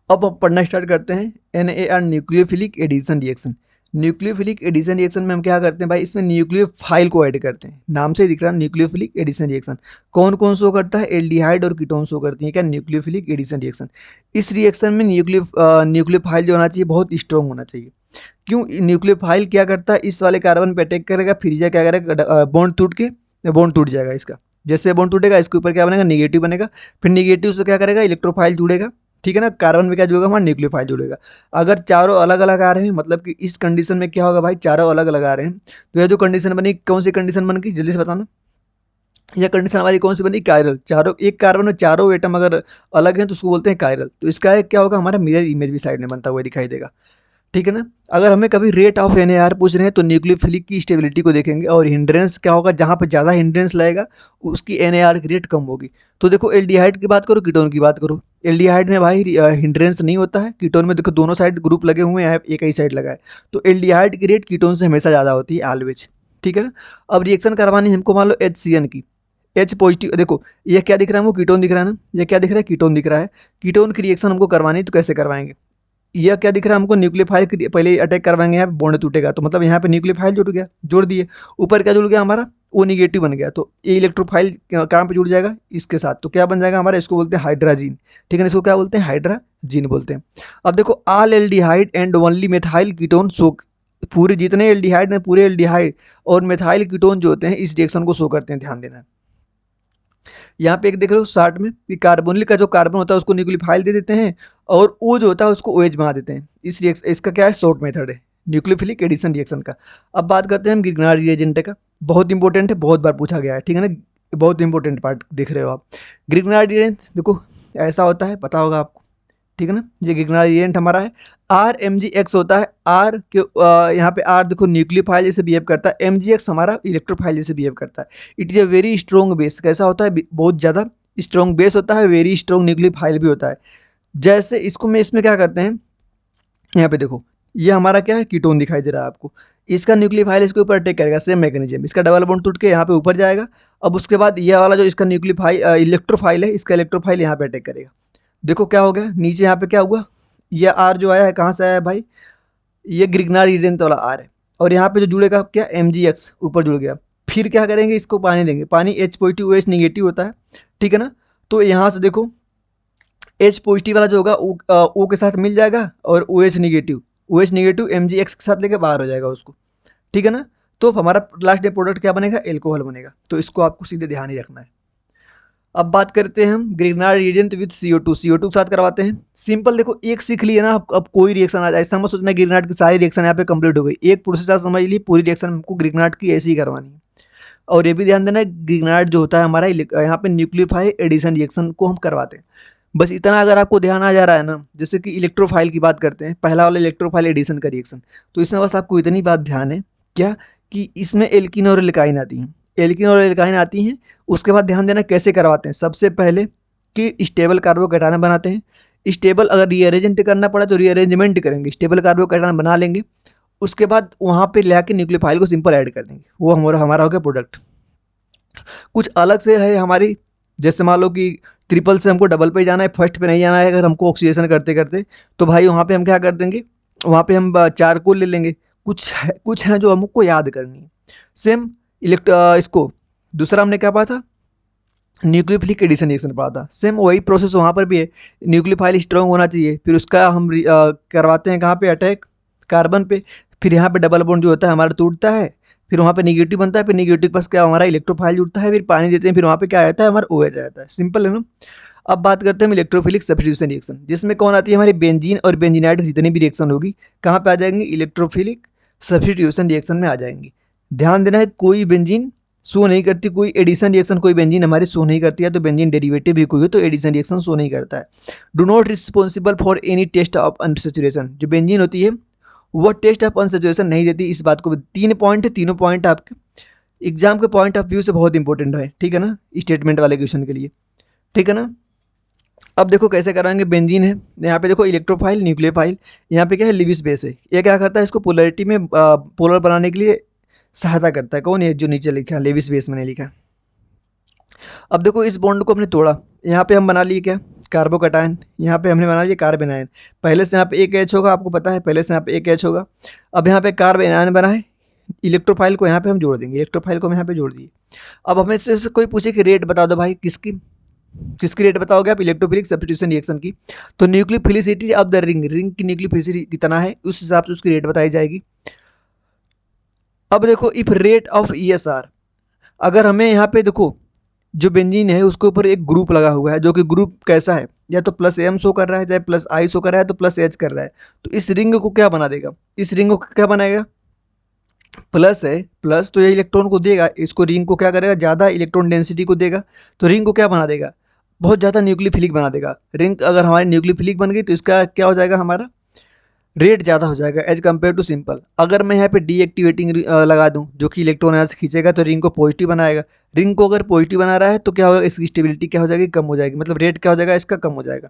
अब हम पढ़ना स्टार्ट करते हैं NaR nucleophilic addition reaction. Nucleophilic addition reaction में हम क्या करते हैं भाई, इसमें न्यूक्लियोफाइल को ऐड करते हैं, नाम से दिख रहा है न्यूक्लियोफिलिक एडिशन रिएक्शन। कौन कौन शो करता है, एल्डिहाइड और कीटोन शो करती है क्या, न्यूक्लियोफिलिक एडिशन रिएक्शन। इस रिएक्शन में न्यूक्लियोफाइल जो होना चाहिए बहुत स्ट्रॉन्ग होना चाहिए। क्यों, न्यूक्लियोफाइल क्या करता है, इस वाले कार्बन पे अटैक करेगा, फिर यह क्या करेगा, बॉन्ड टूट जाएगा इसका। जैसे बॉन्ड टूटेगा इसके ऊपर क्या बनेगा, निगेटिव बनेगा, फिर निगेटिव से क्या करेगा, इलेक्ट्रोफाइल जुड़ेगा। ठीक है ना, कार्बन में क्या जुड़ेगा, हमारा न्यूक्लियोफाइल जुड़ेगा। अगर चारों अलग अलग आ रहे हैं, मतलब कि इस कंडीशन में क्या होगा भाई, चारों अलग अलग आ रहे हैं, तो यह जो कंडीशन बनी, कौन सी कंडीशन बन गई, जल्दी से बताना। यह कंडीशन हमारी कौन सी बनी, कायरल। चारों, एक कार्बन में चारों एटम अगर अलग हैं तो उसको बोलते हैं कायरल। तो इसका एक क्या होगा, हमारा मिरर इमेज भी साइड में बनता हुआ दिखाई देगा। ठीक है ना, अगर हमें कभी रेट ऑफ NaR पूछ रहे हैं तो न्यूक्लियोफिलिक की स्टेबिलिटी को देखेंगे, और हिंड्रेंस क्या होगा, जहाँ पर ज़्यादा हिंड्रेंस लगेगा उसकी NaR की रेट कम होगी। तो देखो एल्डिहाइड की बात करो, कीटोन की बात करो, एल्डिहाइड में भाई हिंड्रेंस नहीं होता है, कीटोन में देखो दोनों साइड ग्रुप लगे हुए हैं, एक ही साइड लगा है, तो एल्डिहाइड की रेट कीटोन से हमेशा ज़्यादा होती है, ऑलवेज। ठीक है ना, अब रिएक्शन करवानी है हमको, मान लो HCN की, H पॉजिटिव, देखो ये क्या दिख रहा है हमको, कीटोन दिख रहा है ना, ये क्या दिख रहा है, कीटोन दिख रहा है। कीटोन की रिएक्शन हमको करवानी है तो कैसे करवाएंगे, यह क्या दिख रहा है हमको, न्यूक्लियोफाइल पहले अटैक करवाएंगे, यहाँ पे बॉन्ड टूटेगा, तो मतलब यहाँ पे न्यूक्लियोफाइल जुड़ गया, जोड़ दिए, ऊपर क्या जुड़ गया हमारा, ओ निगेटिव बन गया, तो ये इलेक्ट्रोफाइल कहाँ पे जुड़ जाएगा, इसके साथ, तो क्या बन जाएगा हमारा, इसको बोलते हैं हाइड्राजीन। ठीक है ना, इसको क्या बोलते हैं, हाइड्राजीन बोलते हैं। अब देखो all aldehyde and only methyl ketone show, पूरे जितने एल्डिहाइड हैं, पूरे एल्डिहाइड और मेथाइल कीटोन जो होते हैं इस रिएक्शन को शो करते हैं, ध्यान देना। यहाँ पे एक देख लो शार्ट में कि कार्बोनिल का जो कार्बन होता है उसको न्यूक्लियोफाइल दे देते हैं, और ओ जो होता है उसको OH बना देते हैं। इस रिएक्शन, इसका क्या है, शॉर्ट मेथड है न्यूक्लियोफिलिक एडिशन रिएक्शन का। अब बात करते हैं हम ग्रिग्नार्ड रिएजेंट का, बहुत इंपॉर्टेंट है, बहुत बार पूछा गया है। ठीक है ना, बहुत इंपॉर्टेंट पार्ट देख रहे हो आप। ग्रिग्नार्ड रिएजेंट देखो ऐसा होता है, पता होगा आपको। ठीक है ना, ये ग्रिग्नार्ड रिएजेंट हमारा है, RMgX होता है। आर के यहाँ पे आर देखो न्यूक्लियोफाइल जैसे बिहेव करता है, MgX हमारा इलेक्ट्रोफाइल जैसे बिहेव करता है। It is a very strong base, कैसा होता है, बहुत ज़्यादा स्ट्रॉन्ग बेस होता है, वेरी स्ट्रॉन्ग न्यूक्लियोफाइल भी होता है। जैसे इसको मैं इसमें क्या करते हैं, यहाँ पे देखो ये हमारा क्या है, कीटोन दिखाई दे रहा है आपको, इसका न्यूक्लियोफाइल इसके ऊपर अटैक करेगा, सेम मैकेनिज्म, इसका डबल बॉन्ड टूट के यहाँ पे ऊपर जाएगा। अब उसके बाद ये वाला जो इसका न्यूक्लियोफाइल इलेक्ट्रोफाइल है, इसका इलेक्ट्रोफाइल यहाँ पे अटैक करेगा। देखो क्या हो गया, नीचे यहाँ पे क्या हुआ, ये आर जो आया है कहाँ से आया है भाई, ये ग्रिग्नार्ड रिएजेंट वाला आर है, और यहाँ पे जो जुड़ेगा क्या, MgX ऊपर जुड़ गया। फिर क्या करेंगे, इसको पानी देंगे, पानी H पॉजिटिव OH निगेटिव होता है। ठीक है ना, तो यहाँ से देखो H पॉजिटिव वाला जो होगा O के साथ मिल जाएगा, और OH निगेटिव MgX के साथ लेके बाहर हो जाएगा उसको। ठीक है ना, तो हमारा लास्ट डे प्रोडक्ट क्या बनेगा, एल्कोहल बनेगा। तो इसको आपको सीधे ध्यान ही रखना है। अब बात करते हैं हम ग्रिग्नार्ड रिएजेंट विद CO2 के साथ करवाते हैं। सिंपल देखो, एक सीख लिया ना, अब कोई रिएक्शन आ जाए ऐसा मत सोचना ग्रिग्नार्ड की सारी रिएक्शन यहाँ पे कंप्लीट हो गई, एक प्रोसेस आप समझ ली, पूरी रिएक्शन हमको ग्रिग्नार्ड की ऐसी ही करवानी है। और ये भी ध्यान देना, ग्रिग्नार्ड जो होता है हमारा यहाँ पे न्यूक्लियोफाइल एडिशन रिएक्शन को हम करवाते हैं। बस इतना अगर आपको ध्यान आ जा रहा है ना, जैसे कि इलेक्ट्रोफाइल की बात करते हैं, पहला वाला इलेक्ट्रोफाइल एडिशन का रिएक्शन, तो इसमें बस आपको इतनी बात ध्यान है क्या, कि इसमें एल्कीन और एल्काइन आती हैं, एल्कीन और एल्काइन आती हैं। उसके बाद ध्यान देना कैसे करवाते हैं, सबसे पहले कि स्टेबल कार्बोकैटायन बनाते हैं। स्टेबल अगर रीअरेंजमेंट करना पड़ा तो रीअरेंजमेंट करेंगे, स्टेबल कार्बोकैटायन बना लेंगे। उसके बाद वहाँ पे लाके न्यूक्लियोफाइल को सिंपल ऐड कर देंगे, वो हमारा हो गया प्रोडक्ट। कुछ अलग से है हमारी, जैसे मान लो कि ट्रिपल से हमको डबल पे जाना है, फर्स्ट पे नहीं जाना है। अगर हमको ऑक्सीडेशन करते करते तो भाई वहाँ पे हम क्या कर देंगे, वहाँ पे हम चारकोल ले लेंगे। कुछ हैं जो हमको याद करनी है। सेम इसको दूसरा हमने क्या पढ़ा था, न्यूक्लियोफिलिक एडिशन रिएक्शन पढ़ा था। सेम वही प्रोसेस वहाँ पर भी है, न्यूक्लियोफाइल स्ट्रॉन्ग होना चाहिए, फिर उसका हम करवाते हैं कहाँ पे, अटैक कार्बन पे। फिर यहाँ पे डबल बॉन्ड जो होता है हमारा टूटता है, फिर वहाँ पे निगेटिव बनता है, फिर निगेटिव के पास क्या हमारा इलेक्ट्रोफाइल जुड़ता है, फिर पानी देते हैं, फिर वहाँ पे क्या आता है हमारा OH आ जाता है। सिंपल है ना। अब बात करते हैं हम इलेक्ट्रोफिलिक सब्स्टिट्यूशन रिएक्शन, जिसमें कौन आती है हमारी बेंजीन और बेंजीनाइट जितनी भी रिएक्शन होगी कहाँ पे आ जाएंगी, इलेक्ट्रोफिलिक सब्स्टिट्यूशन रिएक्शन में आ जाएंगी। ध्यान देना है कोई बेंजीन शो नहीं करती, कोई एडिशन रिएक्शन कोई बेंजीन हमारी शो नहीं करती है, तो बेंजीन डेरिवेटिव भी कोई हो तो एडिशन रिएक्शन शो नहीं करता है। Do not responsible for any test of unsaturation, जो बेंजीन होती है वो टेस्ट ऑफ अनसैचुरेशन नहीं देती। इस बात को 3 पॉइंट है, तीनों पॉइंट आपके एग्जाम के पॉइंट ऑफ व्यू से बहुत इंपॉर्टेंट है, ठीक है ना, स्टेटमेंट वाले क्वेश्चन के लिए, ठीक है ना। अब देखो कैसे कराएंगे, बेंजीन है यहाँ पे, देखो इलेक्ट्रोफाइल न्यूक्लियोफाइल, यहाँ पे क्या है लिविस बेस है, ये क्या करता है इसको पोलरिटी में पोलर बनाने के लिए सहायता करता है। कौन है जो नीचे लिखा है, लेविस बेस मैंने लिखा। अब देखो इस बॉन्ड को हमने तोड़ा, यहाँ पे हम बना लिए क्या, कार्बोकटायन, यहाँ पे हमने बना लिया कार्बन आयन। पहले से यहाँ पे एक एच होगा, आपको पता है पहले से यहाँ पे एक एच होगा। अब यहाँ पे कार्बन आयन बना है, इलेक्ट्रोफाइल को यहाँ पे हम जोड़ देंगे, इलेक्ट्रोफाइल को हम यहाँ पे जोड़ दिए। अब हमें से कोई पूछे कि रेट बता दो भाई, किसकी रेट बताओगे आप, इलेक्ट्रोफिलिक सब्स्टिट्यूशन रिएक्शन की। तो न्यूक्लियोफिलिसिटी ऑफ द रिंग की न्यूक्लियोफिलिसिटी कितना है उस हिसाब से उसकी रेट बताई जाएगी। अब देखो इफ रेट ऑफ ESR, अगर हमें यहाँ पे देखो जो बेंजीन है उसके ऊपर एक ग्रुप लगा हुआ है, जो कि ग्रुप कैसा है, या तो +M शो कर रहा है, चाहे +I शो कर रहा है, तो +H कर रहा है, तो इस रिंग को क्या बना देगा, इस रिंग को क्या बनाएगा, प्लस है, प्लस तो ये इलेक्ट्रॉन को देगा, इसको रिंग को क्या करेगा, ज़्यादा इलेक्ट्रॉन डेंसिटी को देगा, तो रिंग को क्या बना देगा, बहुत ज़्यादा न्यूक्लियोफिलिक बना देगा। रिंग अगर हमारी न्यूक्लियोफिलिक बन गई तो इसका क्या हो जाएगा, हमारा रेट ज़्यादा हो जाएगा एज कम्पेयर टू सिंपल। अगर मैं यहाँ पे डीएक्टिवेटिंग लगा दूँ जो कि इलेक्ट्रॉन यहाँ से खींचेगा तो रिंग को पॉजिटिव बनाएगा। रिंग को अगर पॉजिटिव बना रहा है तो क्या होगा, इसकी स्टेबिलिटी क्या हो जाएगी, कम हो जाएगी, मतलब रेट क्या हो जाएगा इसका, कम हो जाएगा।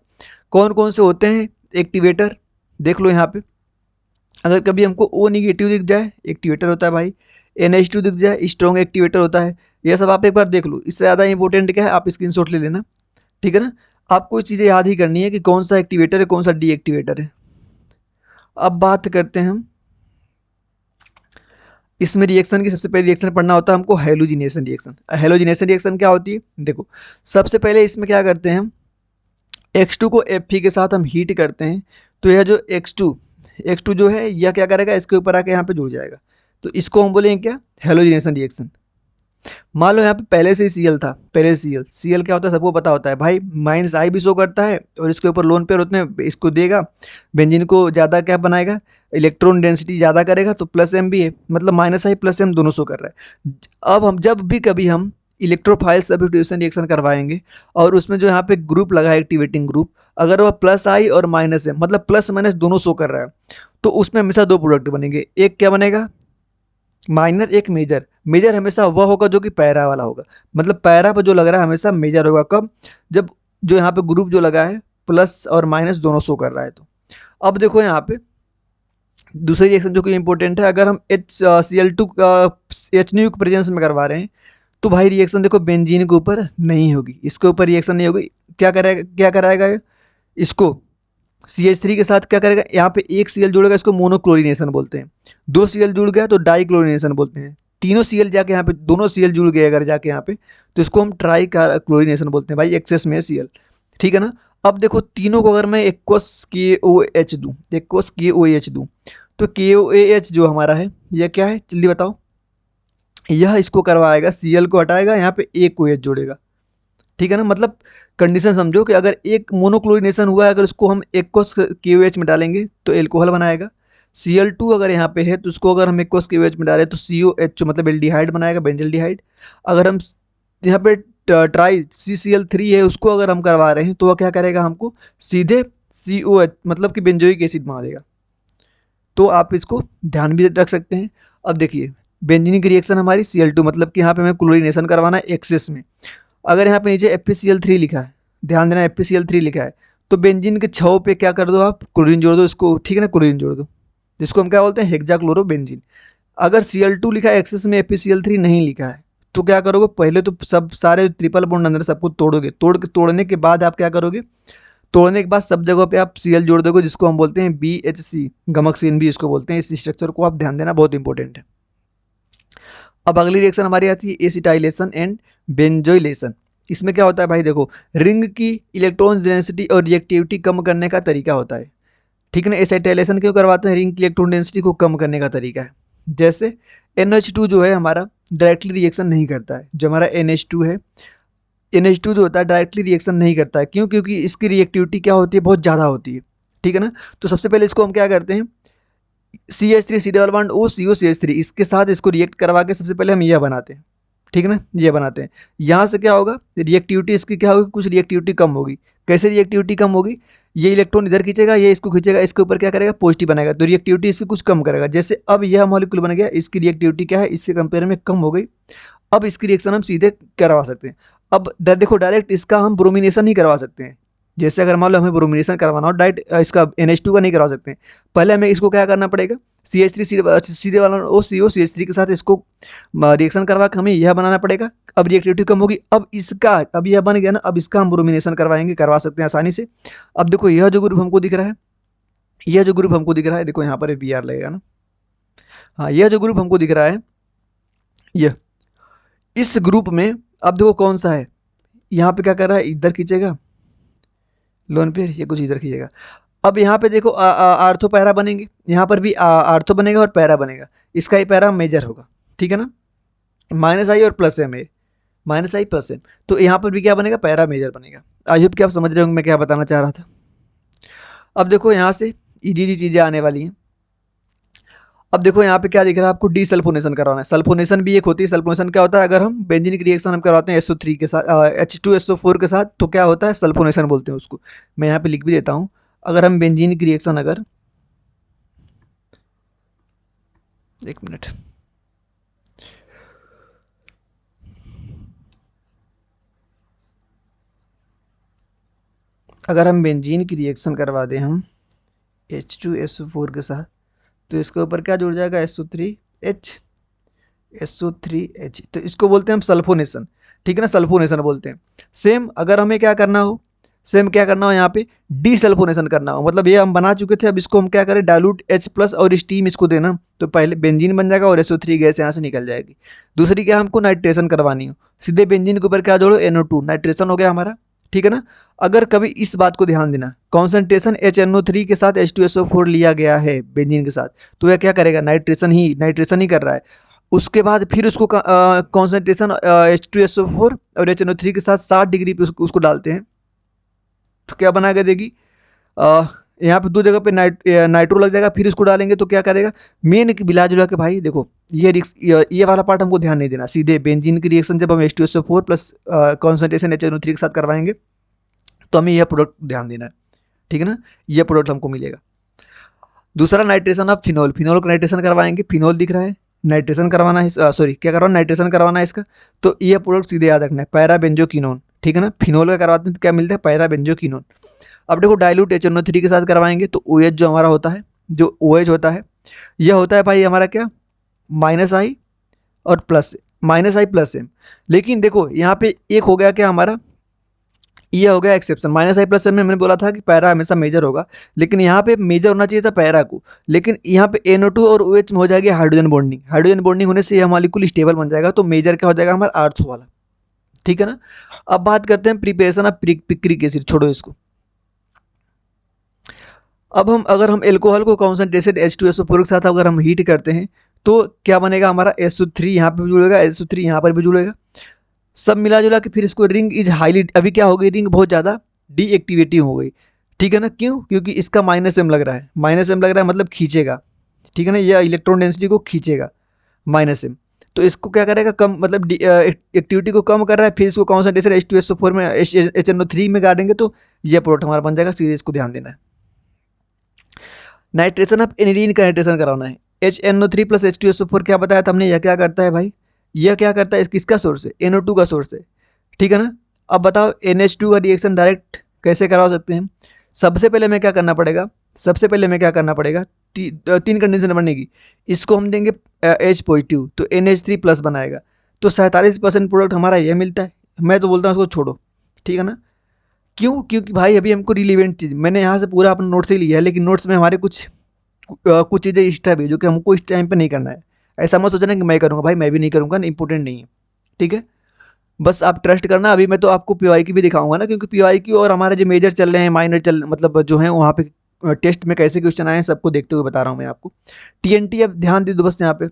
कौन कौन से होते हैं एक्टिवेटर, देख लो यहाँ पे। अगर कभी हमको O निगेटिव दिख जाए, एक्टिवेटर होता है भाई। NH2 दिख जाए, स्ट्रॉन्ग एक्टिवेटर होता है। यह सब आप एक बार देख लो, इससे ज़्यादा इंपॉर्टेंट क्या है, आप स्क्रीनशॉट ले लेना, ठीक है ना। आपको इस चीज़ें याद ही करनी है कि कौन सा एक्टिवेटर है, कौन सा डीएक्टिवेटर है। अब बात करते हैं हम इसमें रिएक्शन की, सबसे पहले रिएक्शन पढ़ना होता है हमको हैलोजिनेशन रिएक्शन। हैलोजिनेशन रिएक्शन क्या होती है, देखो सबसे पहले इसमें क्या करते हैं हम, X2 को Fe के साथ हम हीट करते हैं, तो यह जो X2 जो है यह क्या करेगा, इसके ऊपर आके यहाँ पे जुड़ जाएगा, तो इसको हम बोलेंगे क्या, हैलोजिनेशन रिएक्शन। मान लो यहाँ पे पहले से ही Cl था, पहले से Cl क्या होता है सबको पता होता है भाई, -I भी शो करता है, और इसके ऊपर लोन पेयर होते हैं, इसको देगा, बेंजीन को ज़्यादा क्या बनाएगा, इलेक्ट्रॉन डेंसिटी ज़्यादा करेगा, तो +M भी है, मतलब -I +M दोनों शो कर रहा है। अब हम जब भी कभी हम इलेक्ट्रोफाइल सब्स्टिट्यूशन रिएक्शन करवाएंगे और उसमें जो यहाँ पे ग्रुप लगा है एक्टिवेटिंग ग्रुप, अगर वह +I और -M मतलब प्लस माइनस दोनों शो कर रहा है, तो उसमें हमेशा दो प्रोडक्ट बनेंगे, एक क्या बनेगा माइनर, एक मेजर। मेजर हमेशा वह होगा जो कि पैरा वाला होगा, मतलब पैरा पर जो लग रहा है हमेशा मेजर होगा, कब, जब जो यहाँ पे ग्रुप जो लगा है प्लस और माइनस दोनों शो कर रहा है। तो अब देखो यहाँ पे दूसरी रिएक्शन जो कि इंपॉर्टेंट है, अगर हम HCl2 HNU के प्रेजेंस में करवा रहे हैं तो भाई रिएक्शन देखो बेंजीन के ऊपर नहीं होगी, इसके ऊपर रिएक्शन नहीं होगी। क्या कराएगा इसको CH3 के साथ क्या करेगा, यहाँ पे एक Cl जुड़ेगा, इसको मोनोक्लोरिनेशन बोलते हैं। 2 Cl जुड़ गया तो डाइक्लोरिनेशन बोलते हैं। तीनों Cl जाके यहाँ पे, दोनों Cl जुड़ गए अगर जाके यहाँ पे, तो इसको हम ट्राई क्लोरिनेशन बोलते हैं भाई, एक्सेस में Cl, ठीक है ना। अब देखो तीनों को अगर मैं एक्वस KOH दूँ, एक्वस KOH दूँ, तो KOH जो हमारा है यह क्या है, जल्दी बताओ, यह इसको करवाएगा, Cl को हटाएगा, यहाँ पे एक OH जोड़ेगा, ठीक है ना। मतलब कंडीशन समझो कि अगर एक मोनोक्लोरिनेशन हुआ है, अगर उसको हम एक्वस KOH में डालेंगे तो एल्कोहल बनाएगा। Cl2 अगर यहाँ पे है तो उसको अगर हम एक्वस KOH में डालें तो COH मतलब एल्डिहाइड बनाएगा, बेंजल्डिहाइड। अगर हम यहाँ पे ट्राई CCl3 है उसको अगर हम करवा रहे हैं तो वह क्या करेगा, हमको सीधे COH मतलब कि बेंजोइक एसिड बना देगा। तो आप इसको ध्यान भी रख सकते हैं। अब देखिए बेंजीन की रिएक्शन हमारी Cl2 मतलब कि यहाँ पे हमें क्लोरिनेशन करवाना है एक्सेस में। अगर यहाँ पे नीचे FeCl3 लिखा है, ध्यान देना FeCl3 लिखा है, तो बेंजीन के छव पे क्या कर दो आप, क्लोरीन जोड़ दो इसको, ठीक है ना, क्लोरीन जोड़ दो, जिसको हम क्या बोलते हैं हेक्साक्लोरोबेंजीन। अगर Cl2 लिखा है एक्सेस में, FeCl3 नहीं लिखा है, तो क्या करोगे, पहले तो सब सारे ट्रिपल बॉन्ड अंदर सबको तोड़ोगे, तोड़ने के बाद आप क्या करोगे, तोड़ने के बाद सब जगह पे आप Cl जोड़ दोगे, जिसको हम बोलते हैं BHC, गमकसीन भी इसको बोलते हैं। इस स्ट्रक्चर को आप ध्यान देना, बहुत इंपॉर्टेंट है। अब अगली रिएक्शन हमारी आती है एसिटाइलेशन एंड बेंजोइलेशन। इसमें क्या होता है भाई, देखो रिंग की इलेक्ट्रॉन डेंसिटी और रिएक्टिविटी कम करने का तरीका होता है, ठीक है ना। एसिटाइलेशन क्यों करवाते हैं, रिंग की इलेक्ट्रॉन डेंसिटी को कम करने का तरीका है। जैसे NH2 जो है हमारा डायरेक्टली रिएक्शन नहीं करता है, जो हमारा NH2 है, NH2 जो होता है डायरेक्टली रिएक्शन नहीं करता है। क्यों? क्योंकि इसकी रिएक्टिविटी क्या होती है, बहुत ज़्यादा होती है, ठीक है ना। तो सबसे पहले इसको हम क्या करते हैं, CH3 C double bond O CO CH3, इसके साथ इसको रिएक्ट करवा के सबसे पहले हम यह बनाते हैं, ठीक है ना, ये बनाते हैं। यहाँ से क्या होगा, रिएक्टिविटी इसकी क्या होगी, कुछ रिएक्टिविटी कम होगी। कैसे रिएक्टिविटी कम होगी, ये इलेक्ट्रॉन इधर खींचेगा, ये इसको खींचेगा, इसके ऊपर क्या करेगा, पॉजिटिव बनाएगा, तो रिएक्टिविटी इसकी कुछ कम करेगा। जैसे अब यह मॉलिक्यूल बन गया, इसकी रिएक्टिविटी क्या है, इसके कंपेयर में कम हो गई। अब इसकी रिएक्शन हम सीधे करवा सकते हैं। अब देखो डायरेक्ट इसका हम ब्रोमिनेशन नहीं करवा सकते हैं। जैसे अगर मान लो हमें ब्रोमिनेशन करवाना हो, डायरेक्ट इसका NH2 का नहीं करवा सकते हैं। पहले हमें इसको क्या करना पड़ेगा, CH3 सीधे वाला O CO CH3 के साथ इसको रिएक्शन करवा के हमें यह बनाना पड़ेगा। अब रिएक्टिविटी कम होगी, अब इसका, अब यह बन गया ना, अब इसका हम ब्रोमिनेशन करवाएंगे, करवा सकते हैं आसानी से। अब देखो यह जो ग्रुप हमको दिख रहा है, यह जो ग्रुप हमको दिख रहा है, देखो यहाँ पर Br लगेगा ना, हाँ यह जो ग्रुप हमको दिख रहा है, यह इस ग्रुप में अब देखो कौन सा है, यहाँ पे क्या कर रहा है, इधर खींचेगा लोन पेयर, ये कुछ इधर खींचेगा। अब यहाँ पे देखो आर्थो पैरा बनेंगे, यहाँ पर भी आर्थो बनेगा और पैरा बनेगा, इसका ही पैरा मेजर होगा, ठीक है ना, -I और +M है, -I +M, तो यहाँ पर भी क्या बनेगा, पैरा मेजर बनेगा। आई होप कि आप समझ रहे होंगे मैं क्या बताना चाह रहा था। अब देखो यहाँ से इजी चीज़ें आने वाली हैं। अब देखो यहाँ पे क्या दिख रहा है आपको, डीसल्फोनेशन करवाना है। सल्फोनेशन भी एक होती है। सल्फोनेशन क्या होता है, अगर हम बेंजीन की रिएक्शन हम करवाते हैं SO3 के साथ, H2SO4 के साथ, तो क्या होता है, सल्फोनेशन बोलते हैं उसको। मैं यहाँ पे लिख भी देता हूँ, अगर हम बेंजीन की रिएक्शन अगर, एक मिनट, अगर हम बेंजीन की रिएक्शन करवा दें हम H2SO4 के साथ, तो इसके ऊपर क्या जुड़ जाएगा, SO3H, तो इसको बोलते हैं हम सल्फोनेशन, ठीक है ना, सल्फोनेशन बोलते हैं। सेम अगर हमें क्या करना हो, सेम क्या करना हो यहाँ पे, डीसल्फोनेशन करना हो, मतलब ये हम बना चुके थे, अब इसको हम क्या करें, डाइल्यूट H+ और स्टीम इसको देना, तो पहले बेंजीन बन जाएगा और SO3 गैस यहाँ से निकल जाएगी। दूसरी क्या, हमको नाइट्रेशन करवानी हो, सीधे बेंजीन के ऊपर क्या जोड़ो, NO2, नाइट्रेशन हो गया हमारा, ठीक है ना। अगर कभी इस बात को ध्यान देना, कॉन्सेंट्रेशन HNO3 के साथ H2SO4 लिया गया है बेंजीन के साथ, तो यह क्या करेगा, नाइट्रेशन ही कर रहा है। उसके बाद फिर उसको कॉन्सेंट्रेशन H2SO4 और HNO3 के साथ 60 डिग्री पे उसको डालते हैं, तो क्या बना के देगी, यहाँ पे दो जगह पे नाइट्रो लग जाएगा, फिर इसको डालेंगे तो क्या करेगा, मेन मिला जुला के भाई देखो, ये वाला पार्ट हमको ध्यान नहीं देना। सीधे बेंजीन की रिएक्शन जब हम H2SO4 प्लस कॉन्सेंट्रेशन HNO3 के साथ करवाएंगे, तो हमें यह प्रोडक्ट ध्यान देना है, ठीक है ना, यह प्रोडक्ट हमको मिलेगा। दूसरा नाइट्रेशन ऑफ फिनोल, फिनोल का नाइट्रेशन करवाएंगे, फिनोल दिख रहा है, नाइट्रेशन करवाना है, सॉरी क्या करवाना, नाइट्रेशन करवाना है इसका, तो ये प्रोडक्ट सीधे याद रखना है, पैराबेंजोक्विनोन, ठीक है ना। फिनोल का करवाते हैं तो क्या मिलता है, पैराबेंजोक्विनोन। अब देखो डाइल्यूट HNO3 के साथ करवाएंगे, तो OH जो हमारा होता है, जो OH होता है, यह होता है भाई हमारा क्या, -I और -I+M। लेकिन देखो यहाँ पे एक हो गया क्या हमारा, ये हो गया एक्सेप्शन, -I+M में मैंने बोला था कि पैरा हमेशा मेजर होगा, लेकिन यहाँ पे मेजर होना चाहिए था पैरा को, लेकिन यहाँ पे NO2 और OH में हो जाएगी हाइड्रोजन बॉन्डिंग, हाइड्रोजन बॉन्डिंग होने से यह मॉलिक्यूल स्टेबल बन जाएगा, तो मेजर क्या हो जाएगा हमारा, आर्थो वाला, ठीक है ना। अब बात करते हैं प्रिपरेशन ऑफ पिक्रिक एसिड, छोड़ो इसको। अब अगर हम एल्कोहल को कॉन्सेंट्रेटेड H2SO4 के साथ अगर हम हीट करते हैं, तो क्या बनेगा हमारा, SO3 यहाँ पे भी जुड़ेगा, SO3 यहाँ पर भी जुड़ेगा, सब मिला जुला के फिर इसको रिंग इज हाईली, अभी क्या हो गई, रिंग बहुत ज़्यादा डीएक्टिवेटिव हो गई, ठीक है ना। क्यों? क्योंकि इसका -M लग रहा है, -M लग रहा है मतलब खींचेगा, ठीक है ना, यह इलेक्ट्रॉन डेंसिटी को खींचेगा -M, तो इसको क्या करेगा, कम मतलब एक्टिविटी को कम कर रहा है, फिर इसको कॉन्सेंट्रेशन H2SO4 में HNO3 में गाड़ेंगे, तो यह प्रोडक्ट हमारा बन जाएगा, सीधे इसको ध्यान देना है। नाइट्रेशन ऑफ एनिलीन का नाइट्रेशन कराना है, HNO3 + H2SO4 क्या बताया था हमने, यह क्या करता है भाई, यह क्या करता है, किसका सोर्स है, NO2 का सोर्स है, ठीक है ना। अब बताओ NH2 का रिएक्शन डायरेक्ट कैसे करवा सकते हैं। सबसे पहले मैं क्या करना पड़ेगा, सबसे पहले मैं क्या करना पड़ेगा, तीन कंडीशन बनेगी, इसको हम देंगे H+, तो NH3+ बनाएगा, तो 47% प्रोडक्ट हमारा यह मिलता है। मैं तो बोलता हूँ उसको छोड़ो, ठीक है ना। क्यों? क्योंकि भाई अभी हमको रिलेवेंट चीज़, मैंने यहाँ से पूरा अपना नोट्स ही लिया है, लेकिन नोट्स में हमारे कुछ चीज़ें एक्स्ट्रा भी जो कि हमको इस टाइम पे नहीं करना है। ऐसा मत सोचना कि मैं करूँगा, भाई मैं भी नहीं करूँगा, इंपॉर्टेंट नहीं है, ठीक है। बस आप ट्रस्ट करना। अभी मैं तो आपको पीवाई की भी दिखाऊंगा ना, क्योंकि पीवाई की और हमारे जो मेजर चल रहे हैं, माइनर चल मतलब जो है वहाँ पे टेस्ट में कैसे क्वेश्चन आए हैं सबको देखते हुए बता रहा हूँ मैं आपको। टीएनटी अब ध्यान दे दो बस यहाँ पे,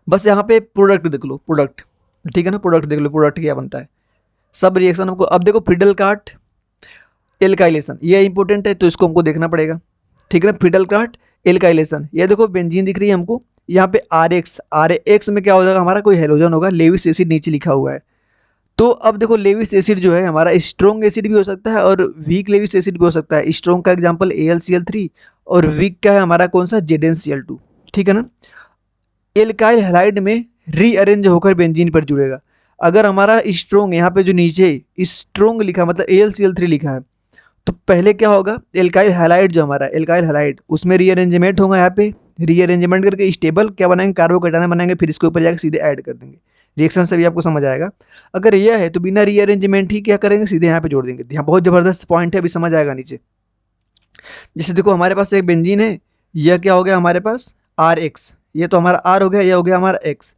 बस यहाँ पे प्रोडक्ट देख लो, प्रोडक्ट, ठीक है ना। प्रोडक्ट देख लो, प्रोडक्ट क्या बनता है, सब रिएक्शन हमको। अब देखो फिडल कार्ट एल्काइलेशन, ये इंपॉर्टेंट है तो इसको हमको देखना पड़ेगा, ठीक है ना। फिडल कार्ट एल्काइलेशन, ये देखो बेंजीन दिख रही है हमको, यहाँ पे आर एक्स में क्या हो जाएगा, हमारा कोई हेलोजन होगा, लेविस एसिड नीचे लिखा हुआ है। तो अब देखो लेविस एसिड जो है हमारा स्ट्रॉन्ग एसिड भी हो सकता है और वीक लेविस एसिड भी हो सकता है। स्ट्रॉन्ग का एग्जांपल AlCl3 और वीक का है हमारा कौन सा, ZnCl2, ठीक है ना। एल्काइल हैलाइड में रीअरेंज होकर बेंजीन पर जुड़ेगा। अगर हमारा स्ट्रॉन्ग यहाँ पे जो नीचे स्ट्रॉन्ग लिखा मतलब AlCl3 लिखा है, तो पहले क्या होगा, एल्काइल हैलाइड जो हमारा एल्काइल हैलाइड उसमें रीअरेंजमेंट होगा। यहाँ पे रीअरेंजमेंट करके स्टेबल क्या बनाएंगे, कार्बोकेटायन बनाएंगे, फिर इसके ऊपर जाकर सीधे ऐड कर देंगे। रिएक्शन से भी आपको समझ आएगा। अगर यह है तो बिना रीअरेंजमेंट ही क्या करेंगे, सीधे यहाँ पे जोड़ देंगे। यहाँ बहुत जबरदस्त पॉइंट है, अभी समझ आएगा नीचे। जैसे देखो हमारे पास एक बेंजीन है, यह क्या हो गया हमारे पास RX, ये तो हमारा R हो गया, यह हो गया हमारा X।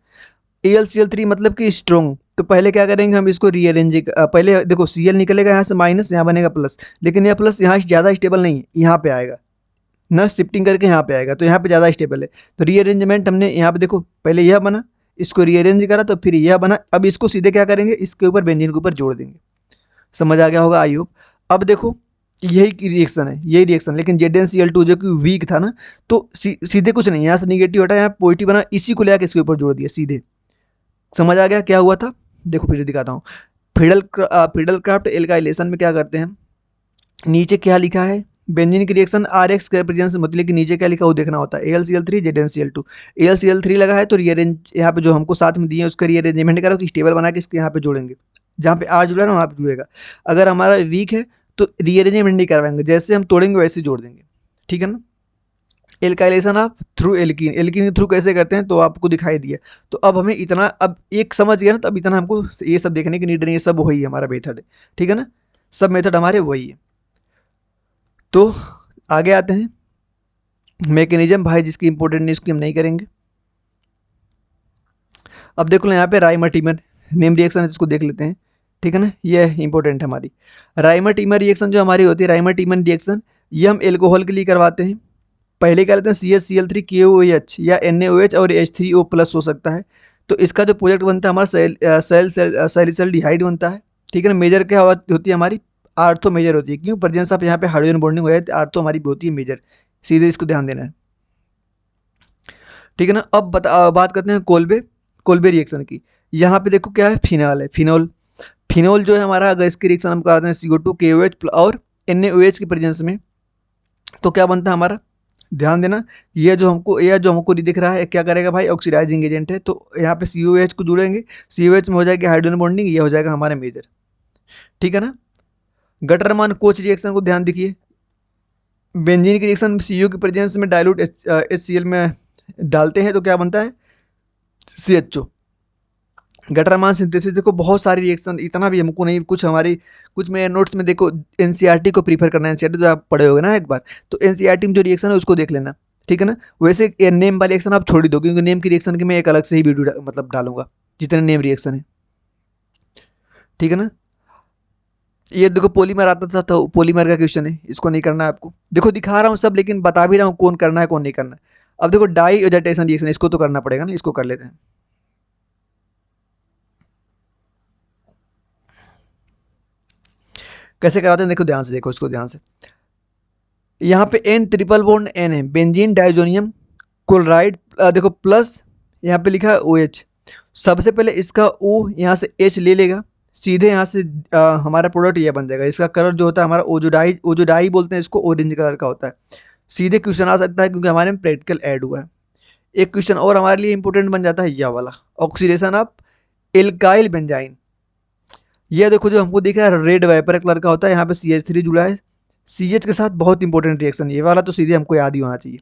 AlCl3 मतलब कि स्ट्रॉन्ग, तो पहले क्या करेंगे हम इसको रीअरेंज, पहले देखो Cl निकलेगा यहाँ से माइनस, यहाँ बनेगा प्लस, लेकिन यह प्लस यहाँ ज़्यादा स्टेबल नहीं है, यहाँ पे आएगा ना, शिफ्टिंग करके यहाँ पे आएगा, तो यहाँ पे ज़्यादा स्टेबल है। तो रीअरेंजमेंट हमने यहाँ पे देखो, पहले यह बना, इसको रीअरेंज करा तो फिर यह बना, अब इसको सीधे क्या करेंगे, इसके ऊपर बेंजीन के ऊपर जोड़ देंगे। समझ आ गया होगा आई होप। अब देखो यही रिएक्शन है, यही रिएक्शन, लेकिन ZnCl2 जो कि वीक था ना, तो सीधे कुछ नहीं, यहाँ से निगेटिव हटा, यहाँ पॉजिटिव बना, इसी को लेकर इसके ऊपर जोड़ दिया सीधे। समझ आ गया क्या हुआ था। देखो फिर दिखाता हूँ। फिडल क्राफ्ट एल्काइलेशन में क्या करते हैं, नीचे क्या लिखा है, बेंजीन की रिएक्शन RX के प्रेजेंस में होती है, लेकिन नीचे क्या लिखा वो देखना होता है, AlCl3 ZnCl2। AlCl3 लगा है तो रीअरेंज यहाँ पे जो हमको साथ में दिए उसका रीअरेंजमेंट करो कि स्टेबल बना के इसके यहाँ पे जोड़ेंगे, जहाँ पे R जुड़ा है ना वहाँ पे जुड़ेगा। अगर हमारा वीक है तो रीअरेंजमेंट नहीं करवाएंगे, जैसे हम तोड़ेंगे वैसे ही जोड़ देंगे, ठीक है ना। एल्काइलेशन आप थ्रू एल्कीन, एल्कीन के थ्रू कैसे करते हैं तो आपको दिखाई दिया। तो अब हमें इतना, अब एक समझ गया ना, तो अब इतना हमको ये सब देखने की नीड नहीं है, सब वही है हमारा मेथड है, ठीक है ना। सब मेथड हमारे वही है। तो आगे आते हैं मैकेनिज्म, भाई जिसकी इंपॉर्टेंट नहीं उसकी हम नहीं करेंगे। अब देख लो यहाँ पे राइमर-टीमर नेम रिएक्शन है, जिसको देख लेते हैं, ठीक है ना। ये इंपॉर्टेंट है हमारी राइमर-टीमर रिएक्शन जो हमारी होती है, राइमर-टीमर रिएक्शन ये हम एल्कोहल के लिए करवाते हैं। पहले क्या लेते हैं CH CL3 KOH या NaOH और H3O+ हो सकता है। तो इसका जो प्रोडक्ट बनता है हमारा सैलिसल्डिहाइड बनता है, ठीक है ना। मेजर क्या होती है हमारी, आर्थो मेजर होती है। क्यों, प्रेजेंस ऑफ यहाँ पे हाइड्रोजन बॉन्डिंग हो जाए तो आर्थो हमारी होती है मेजर, सीधे इसको ध्यान देना है, ठीक है ना। अब बात करते हैं कोल्बे रिएक्शन की। यहाँ पे देखो क्या है, फिनॉल है, फिनॉल। फिनॉल जो है हमारा, अगर इसकी रिएक्शन हम करते हैं CO2 KOH और NaOH की प्रेजेंस में, तो क्या बनता है हमारा, ध्यान देना। ये जो हमको दिख रहा है क्या करेगा भाई, ऑक्सीडाइजिंग एजेंट है। तो यहाँ पे COH को जुड़ेंगे, COH में हो जाएगी हाइड्रोजन बॉन्डिंग, ये हो जाएगा हमारा मेजर, ठीक है ना। गटरमान कोच रिएक्शन को ध्यान देखिए, बेंजीन की रिएक्शन CO की प्रेजेंस में डाइल्यूट HCl में डालते हैं तो क्या बनता है, CHO। गटरमान सिंथेसिस देखो बहुत सारी रिएक्शन, इतना भी हमको नहीं, कुछ मैं नोट्स में देखो NCERT को प्रीफर करना है। NCERT तो आप पढ़े होगे ना एक बार, तो NCERT में जो रिएक्शन है उसको देख लेना, ठीक है ना। वैसे नेम वाली रिएक्शन आप छोड़ ही दो, क्योंकि नेम की रिएक्शन की मैं एक अलग से ही वीडियो मतलब डालूंगा, जितने नेम रिएक्शन है, ठीक है ना। ये देखो पॉलीमर आता था, तो पॉलीमर का क्वेश्चन है, इसको नहीं करना है आपको। देखो दिखा रहा हूँ सब, लेकिन बता भी रहा हूँ कौन करना है कौन नहीं करना है। अब देखो डाई एजाइटेशन रिएक्शन, इसको तो करना पड़ेगा ना, इसको कर लेते हैं। कैसे कराते हैं देखो ध्यान से, देखो इसको ध्यान से। यहाँ पे N ट्रिपल बॉन्ड N है, बेंजीन डाइजोनियम क्लोराइड, देखो प्लस यहाँ पे लिखा है OH। सबसे पहले इसका O यहाँ से H ले लेगा, सीधे यहाँ से हमारा प्रोडक्ट ये बन जाएगा। इसका कलर जो होता है हमारा ओजोडाई बोलते हैं इसको, ऑरेंज कलर का होता है। सीधे क्वेश्चन आ सकता है क्योंकि हमारे में प्रैक्टिकल ऐड हुआ है। एक क्वेश्चन और हमारे लिए इंपॉर्टेंट बन जाता है यह वाला, ऑक्सीडेशन ऑफ एल्काइल बेंजाइन। यह देखो जो हमको दिख रहा है रेड वेपर कलर का होता है, यहाँ पे CH3 जुड़ा है, CH के साथ बहुत इंपॉर्टेंट रिएक्शन ये वाला, तो सीधे हमको याद ही होना चाहिए।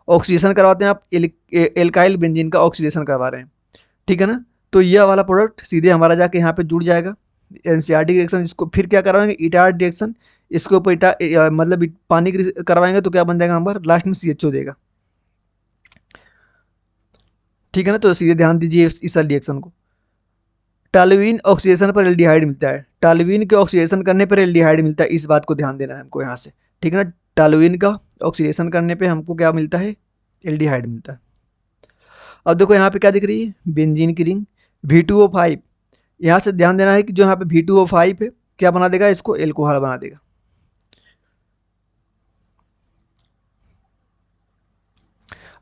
ऑक्सीडेशन करवाते हैं आप, एल्काइल बेंजीन का ऑक्सीडेशन करवा रहे हैं, ठीक है ना। तो यह वाला प्रोडक्ट सीधे हमारा जाके यहाँ पे जुड़ जाएगा एनसीईआरटी रिएक्शन। इसको फिर क्या करवाएंगे, इटार रिएक्शन, इसके ऊपर मतलब पानी की करवाएंगे तो क्या बन जाएगा हमारा, लास्ट में CHO देगा। ठीक है ना। तो सीधे ध्यान दीजिए इस रिएक्शन को। टॉल्यूइन ऑक्सीडेशन पर एल्डिहाइड मिलता है, टॉल्यूइन के ऑक्सीडेशन करने पर एल्डिहाइड मिलता है, इस बात को ध्यान देना है हमको यहाँ से। ठीक है ना। टॉल्यूइन का ऑक्सीडेशन करने पे हमको क्या मिलता है, एल्डिहाइड मिलता है। अब देखो यहाँ पे क्या दिख रही है, बेंजीन की रिंग V2O5। यहाँ से ध्यान देना है कि जो यहाँ पे V2O5 है क्या बना देगा, इसको एल्कोहल बना देगा।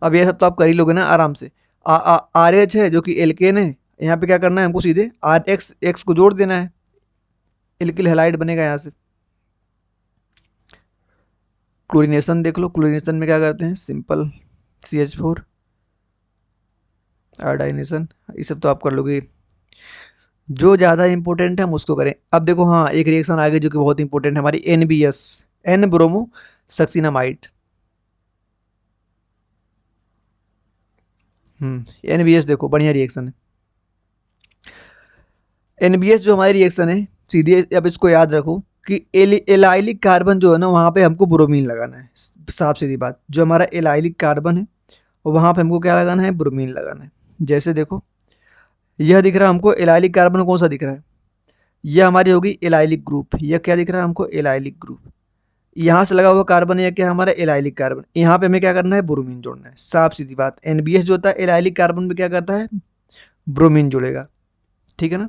अब ये सब तो आप कर ही लोगे ना आराम से। RH है जो कि एल्केन है, यहाँ पे क्या करना है हमको, सीधे RH को जोड़ देना है, एल्किल हैलाइड बनेगा यहाँ से। क्लोरीनेशन देख लो, क्लोरीनेशन में क्या करते हैं, सिंपल CH4 आयोडाइनेशन, ये सब तो आप कर लोगे। जो ज़्यादा इंपॉर्टेंट है हम उसको करें। अब देखो हाँ, एक रिएक्शन आगे जो कि बहुत इंपॉर्टेंट है हमारी, NBS, एन ब्रोमो सक्सिनामाइड। NBS देखो बढ़िया रिएक्शन है। NBS जो हमारी रिएक्शन है, सीधे अब इसको याद रखो कि एलाइलिक कार्बन जो है ना वहाँ पे हमको ब्रोमीन लगाना है। साफ सीधी बात, जो हमारा एलाइलिक कार्बन है वहाँ पे हमको क्या लगाना है, ब्रोमीन लगाना है। जैसे देखो यह दिख रहा है हमको एलाइलिक कार्बन कौन सा दिख रहा है, यह हमारी होगी एलाइलिक ग्रुप। यह क्या दिख रहा है हमको, एलाइलिक ग्रुप। यहाँ से लगा हुआ कार्बन है क्या हमारा, एलाइलिक कार्बन। यहाँ पे हमें क्या करना है, ब्रोमीन जोड़ना है। साफ सीधी बात, NBS जो होता है एलाइलिक कार्बन में क्या करता है, ब्रोमीन जोड़ेगा। ठीक है ना।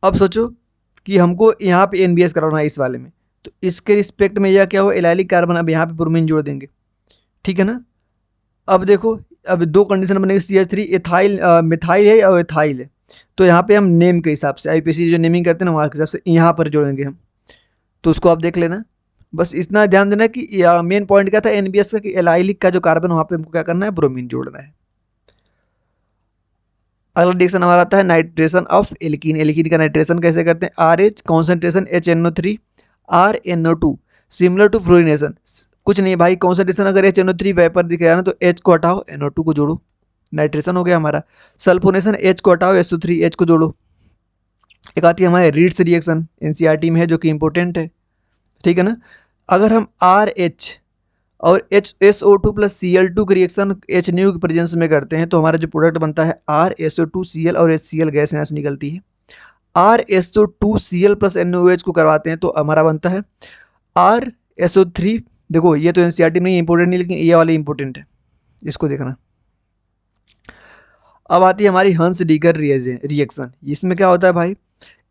अब सोचो कि हमको यहाँ पे NBS कराना है इस वाले में, तो इसके रिस्पेक्ट में यह क्या हो, एलाइलिक कार्बन, अब यहाँ पे ब्रोमीन जोड़ देंगे। ठीक है ना। अब देखो, अब दो कंडीशन बनेगी, CH3 एथाइल, मिथाइल है और एथाइल है। तो यहाँ पे हम नेम के हिसाब से, IPC जो नेमिंग करते हैं ना वहाँ के हिसाब से यहाँ पर जोड़ेंगे हम। तो उसको आप देख लेना। बस इतना ध्यान देना कि मेन पॉइंट क्या था NBS का, कि एलाइलिक का जो कार्बन वहाँ पे हमको क्या करना है, ब्रोमीन जोड़ना है। अगला रिएक्शन हमारा आता है नाइट्रेशन ऑफ एल्कीन। एल्कीन का नाइट्रेशन कैसे करते हैं, RH concentration HNO3 RNO2 similar to fluorination. कुछ नहीं भाई, कॉन्सेंट्रेशन अगर HNO3 वेपर दिख रहा है ना तो H को हटाओ, NO2 को जोड़ो, नाइट्रेशन हो गया हमारा। सल्फोनेशन, H को हटाओ, SO3 H को जोड़ो। एक आती है हमारे रीड्स रिएक्शन, NCERT में है जो कि इंपॉर्टेंट है। ठीक है ना। अगर हम RH और SO2 प्लस Cl2 की रिएक्शन HNO की प्रेजेंस में करते हैं तो हमारा जो प्रोडक्ट बनता है RSO2Cl और HCl गैस यहाँ से निकलती है। RSO2Cl प्लस NOH को करवाते हैं तो हमारा बनता है RSO3। देखो ये तो NCERT में इंपॉर्टेंट नहीं, लेकिन ये वाले इंपॉर्टेंट है, इसको देखना। अब आती है हमारी हंस डीगर रिएक्शन। इसमें क्या होता है भाई,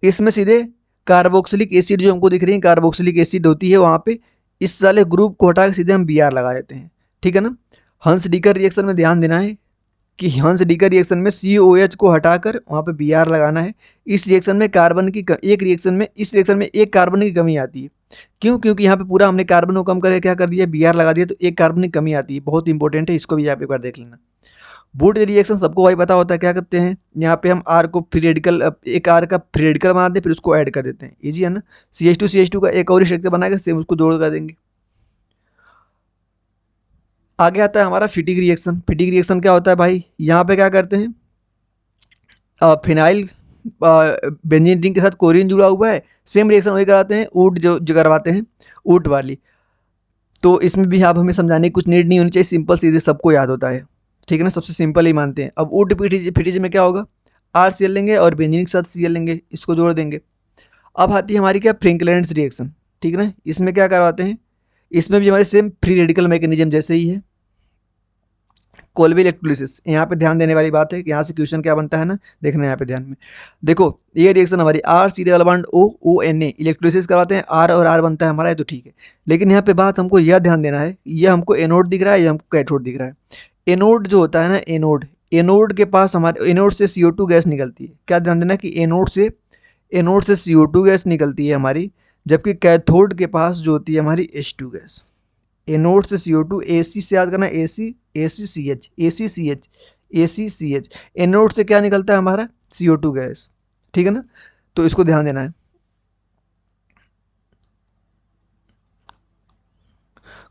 इसमें सीधे कार्बोक्सिलिक एसिड जो हमको दिख रही है, कार्बोक्सिलिक एसिड होती है वहाँ पे, इस वाले ग्रुप को हटा के सीधे हम Br लगा देते हैं। ठीक है ना। हंस डीकर रिएक्शन में ध्यान देना है कि हंस डीकर रिएक्शन में COH को हटाकर वहाँ पे Br लगाना है। इस रिएक्शन में कार्बन की एक रिएक्शन में, इस रिएक्शन में एक कार्बन की कमी आती है। क्यों, क्योंकि यहाँ पे पूरा हमने कार्बन को कम करके क्या कर दिया, Br लगा दिया, तो एक कार्बन की कमी आती है। बहुत इंपॉर्टेंट है, इसको भी आप एक बार देख लेना। बूट रिएक्शन सबको भाई पता होता है, क्या करते हैं यहाँ पे हम R को फ्री रेडिकल, एक R का फ्री रेडिकल बनाते हैं, फिर उसको ऐड कर देते हैं। इजी है ना। CH2 का एक और स्ट्रक्चर बनाकर सेम उसको जोड़ कर देंगे। आगे आता है हमारा फिटिक रिएक्शन। फिटिक रिएक्शन क्या होता है भाई, यहाँ पे क्या करते हैं, फिनाइल बेंजीन रिंग के साथ क्लोरीन जुड़ा हुआ है, सेम रिएक्शन वही कराते हैं, ऊट जो करवाते हैं, ऊट वाली। तो इसमें भी आप हमें समझाने की कुछ नीड नहीं होनी चाहिए, सिंपल सीधे सबको याद होता है। ठीक है ना, सबसे सिंपल ही मानते हैं। अब ऊट फिटिज में क्या होगा, RCl लेंगे और बेंजीन के साथ Cl लेंगे, इसको जोड़ देंगे। अब आती है हमारी क्या, फ्रिंकलैंड्स रिएक्शन। ठीक है ना। इसमें क्या करवाते हैं, इसमें भी हमारे सेम फ्री रेडिकल मैकेनिज्म जैसे ही है। कोल्बी इलेक्ट्रोलिसिस, यहाँ पे ध्यान देने वाली बात है कि यहाँ से क्वेश्चन क्या बनता है ना, देखना यहाँ पे ध्यान में। देखो ये रिएक्शन हमारी RC≡ONA, इलेक्ट्रोलिसिस करवाते हैं, R और R बनता है हमारा, ये तो ठीक है। लेकिन यहाँ पे बात हमको यह ध्यान देना है, ये हमको एनोड दिख रहा है, ये हमको कैथोड दिख रहा है। एनोड जो होता है ना, एनोड के पास हमारे, एनोड से CO2 गैस निकलती है। क्या ध्यान देना कि एनोड से CO2 गैस निकलती है हमारी, जबकि कैथोड के पास जो होती है हमारी H2 गैस। एनोड से CO2, AC से याद करना, ACCH। एनोड से क्या निकलता है हमारा, CO2 गैस। ठीक है ना। तो इसको ध्यान देना है।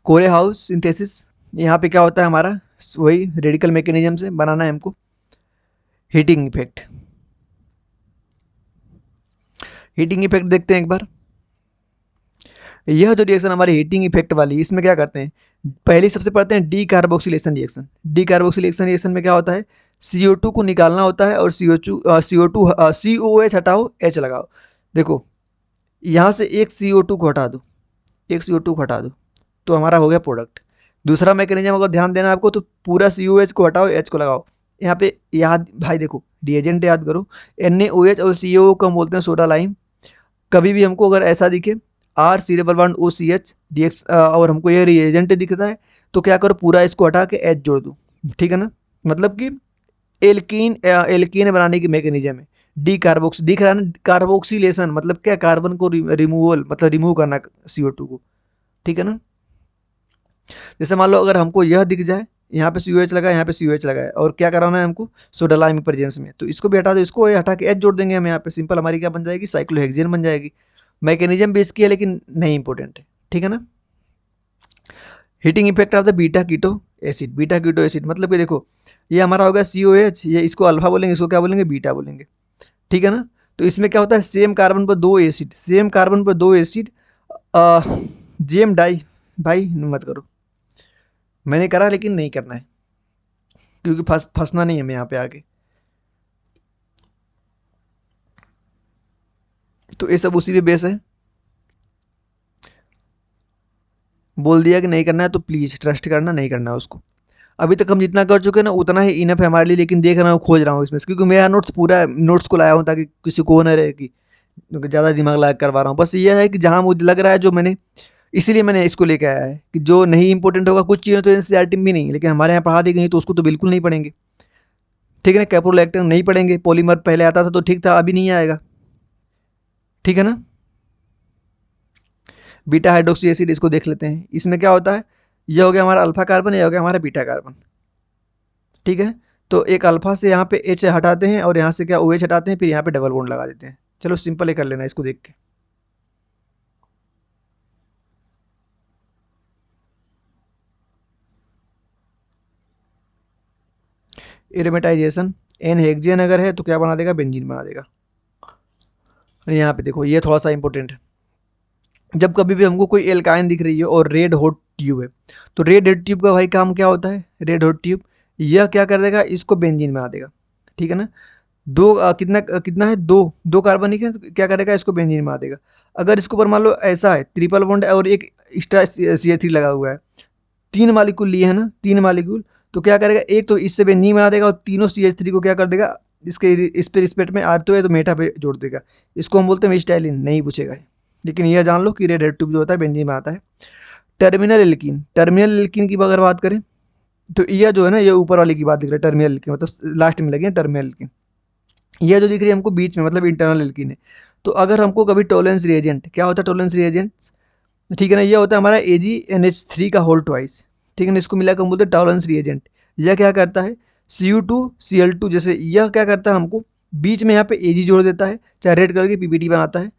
कोरे हाउस सिंथेसिस, यहाँ पे क्या होता है हमारा, वही रेडिकल मैकेनिज्म से बनाना है हमको हीटिंग इफेक्ट। हीटिंग इफेक्ट देखते हैं एक बार। यह जो रिएक्शन हमारी हीटिंग इफेक्ट वाली, इसमें क्या करते हैं, पहले सबसे पढ़ते हैं D carboxylation reaction. D carboxylation reaction में क्या होता है, CO2 को निकालना होता है और COH हटाओ, H लगाओ। देखो यहाँ से एक CO2 को हटा दो, एक CO2 को हटा दो, तो हमारा हो गया प्रोडक्ट। दूसरा मैकेनिज्म अगर ध्यान देना आपको, तो पूरा COH को हटाओ, H को लगाओ। यहाँ पे याद भाई देखो, रिएजेंट याद करो, NaOH और CO को हम बोलते हैं सोडा लाइम। कभी भी हमको अगर ऐसा दिखे R C+1OCH DX और हमको ये रिएजेंट दिखता है, तो क्या करो, पूरा इसको हटा के H जोड़ दो, ठीक है ना। मतलब कि एल्कीन बनाने की मैकेनिज्म है। डी कार्बोक्स दिख रहा है ना, कार्बोक्सिलेशन मतलब क्या, कार्बन को रिमूवल मतलब रिमूव करना CO2 को, ठीक है ना। जैसे मान लो अगर हमको यह दिख जाए, यहाँ पे COH लगा है, यहाँ पे COH लगा है, और क्या कराना है हमको, सोडा लाइम प्रेजेंस में, तो इसको भी हटा दो, इसको हटा के H जोड़ देंगे हम यहाँ पे, सिंपल हमारी क्या बन जाएगी, साइक्लोहेक्सेन बन जाएगी। मैकेनिज्म भी इसकी है लेकिन नहीं इंपॉर्टेंट है, ठीक है ना। Heating effect of the beta keto acid. Beta keto acid मतलब कि देखो, ये हमारा होगा COH, ये इसको अल्फा बोलेंगे, इसको क्या बोलेंगे, बीटा बोलेंगे, ठीक है ना। तो इसमें क्या होता है, सेम कार्बन पर दो एसिड, सेम कार्बन पर दो एसिड, जेम डाई, भाई मत करो, मैंने करा लेकिन नहीं करना है, क्योंकि फंसना नहीं है मैं यहाँ पे आके। तो ये सब उसी पे बेस है। बोल दिया कि नहीं करना है तो प्लीज ट्रस्ट करना, नहीं करना है उसको। अभी तक हम जितना कर चुके हैं ना उतना ही इनफ है हमारे लिए, लेकिन देख रहा हूँ, खोज रहा हूँ इसमें, क्योंकि मेरा नोट्स पूरा नोट्स को लाया हूँ ताकि किसी को ना रहे कि ज़्यादा दिमाग लगा करवा रहा हूँ। बस ये है कि जहाँ मुझे लग रहा है, जो मैंने इसीलिए मैंने इसको लेके आया है कि जो नहीं इंपॉर्टेंट होगा, कुछ चीज़ें तो एनसीईआरटी में भी नहीं, लेकिन हमारे यहाँ पढ़ा दी गई तो उसको तो बिल्कुल नहीं पढ़ेंगे, ठीक है ना। कैप्रोलैक्टन नहीं पढ़ेंगे, पॉलीमर पहले आता था तो ठीक था, अभी नहीं आएगा, ठीक है ना। बीटा हाइड्रोक्सी एसिड, इसको देख लेते हैं, इसमें क्या होता है, यह हो गया हमारा अल्फा कार्बन, यह हो गया हमारा बीटा कार्बन, ठीक है। तो एक अल्फा से यहाँ पे H हटाते हैं और यहाँ से क्या OH हटाते हैं, फिर यहाँ पे डबल बॉन्ड लगा देते हैं। चलो सिंपल ही कर लेना इसको देख के। एरोमेटाइजेशन, एन हेक्सेन अगर है तो क्या बना देगा, बेंजीन बना देगा। और यहाँ पे देखो, ये थोड़ा सा इंपॉर्टेंट है, जब कभी भी हमको कोई एल्काइन दिख रही है और रेड हॉट ट्यूब है, तो रेड हॉट ट्यूब का भाई काम क्या होता है, रेड हॉट ट्यूब यह क्या कर देगा, इसको बेंजीन बना देगा, ठीक है ना। दो कितना है, दो दो कार्बनिक है, तो क्या करेगा, इसको बेंजीन बना देगा। अगर इसके ऊपर मान लो ऐसा है, ट्रिपल बॉन्ड और एक एक्स्ट्रा CH3 लगा हुआ है, तीन मालिक्यूल लिए है ना, तीन मालिक्यूल, तो क्या करेगा, एक तो इससे बेंजीन बना देगा और तीनों CH3 को क्या कर देगा, इसके इस पे रिस्पेक्ट में आते हुए तो मेटा पे जोड़ देगा। इसको हम बोलते हैं मिस्टाइलिन, नहीं पूछेगा, लेकिन यह जान लो कि रेड हेड ट्यूब जो होता है बेंजीन बनाता है। टर्मिनल एल्कीन, टर्मिनल एल्कीन की अगर बात करें, तो यह जो है ना, ये ऊपर वाली की बात दिख रहा है, टर्मिनल एल्कीन मतलब लास्ट में लगी है टर्मिनल एल्कीन। यह जो दिख रही है हमको बीच में, मतलब इंटरनल एल्कीन है। तो अगर हमको कभी टॉलरेंस रिएजेंट, क्या होता है टॉलरेंस रिएजेंट, ठीक है ना, यह होता है हमारा AgNH3 का होल ट्वाइस, ठीक है ना, इसको मिलाकर हम बोलते हैं टॉलरेंस रिएजेंट। यह क्या करता है, Cu2Cl2, जैसे यह क्या करता है, हमको बीच में यहाँ पे Ag जोड़ देता है, चाहे रेड कलर की PPT बनाता है।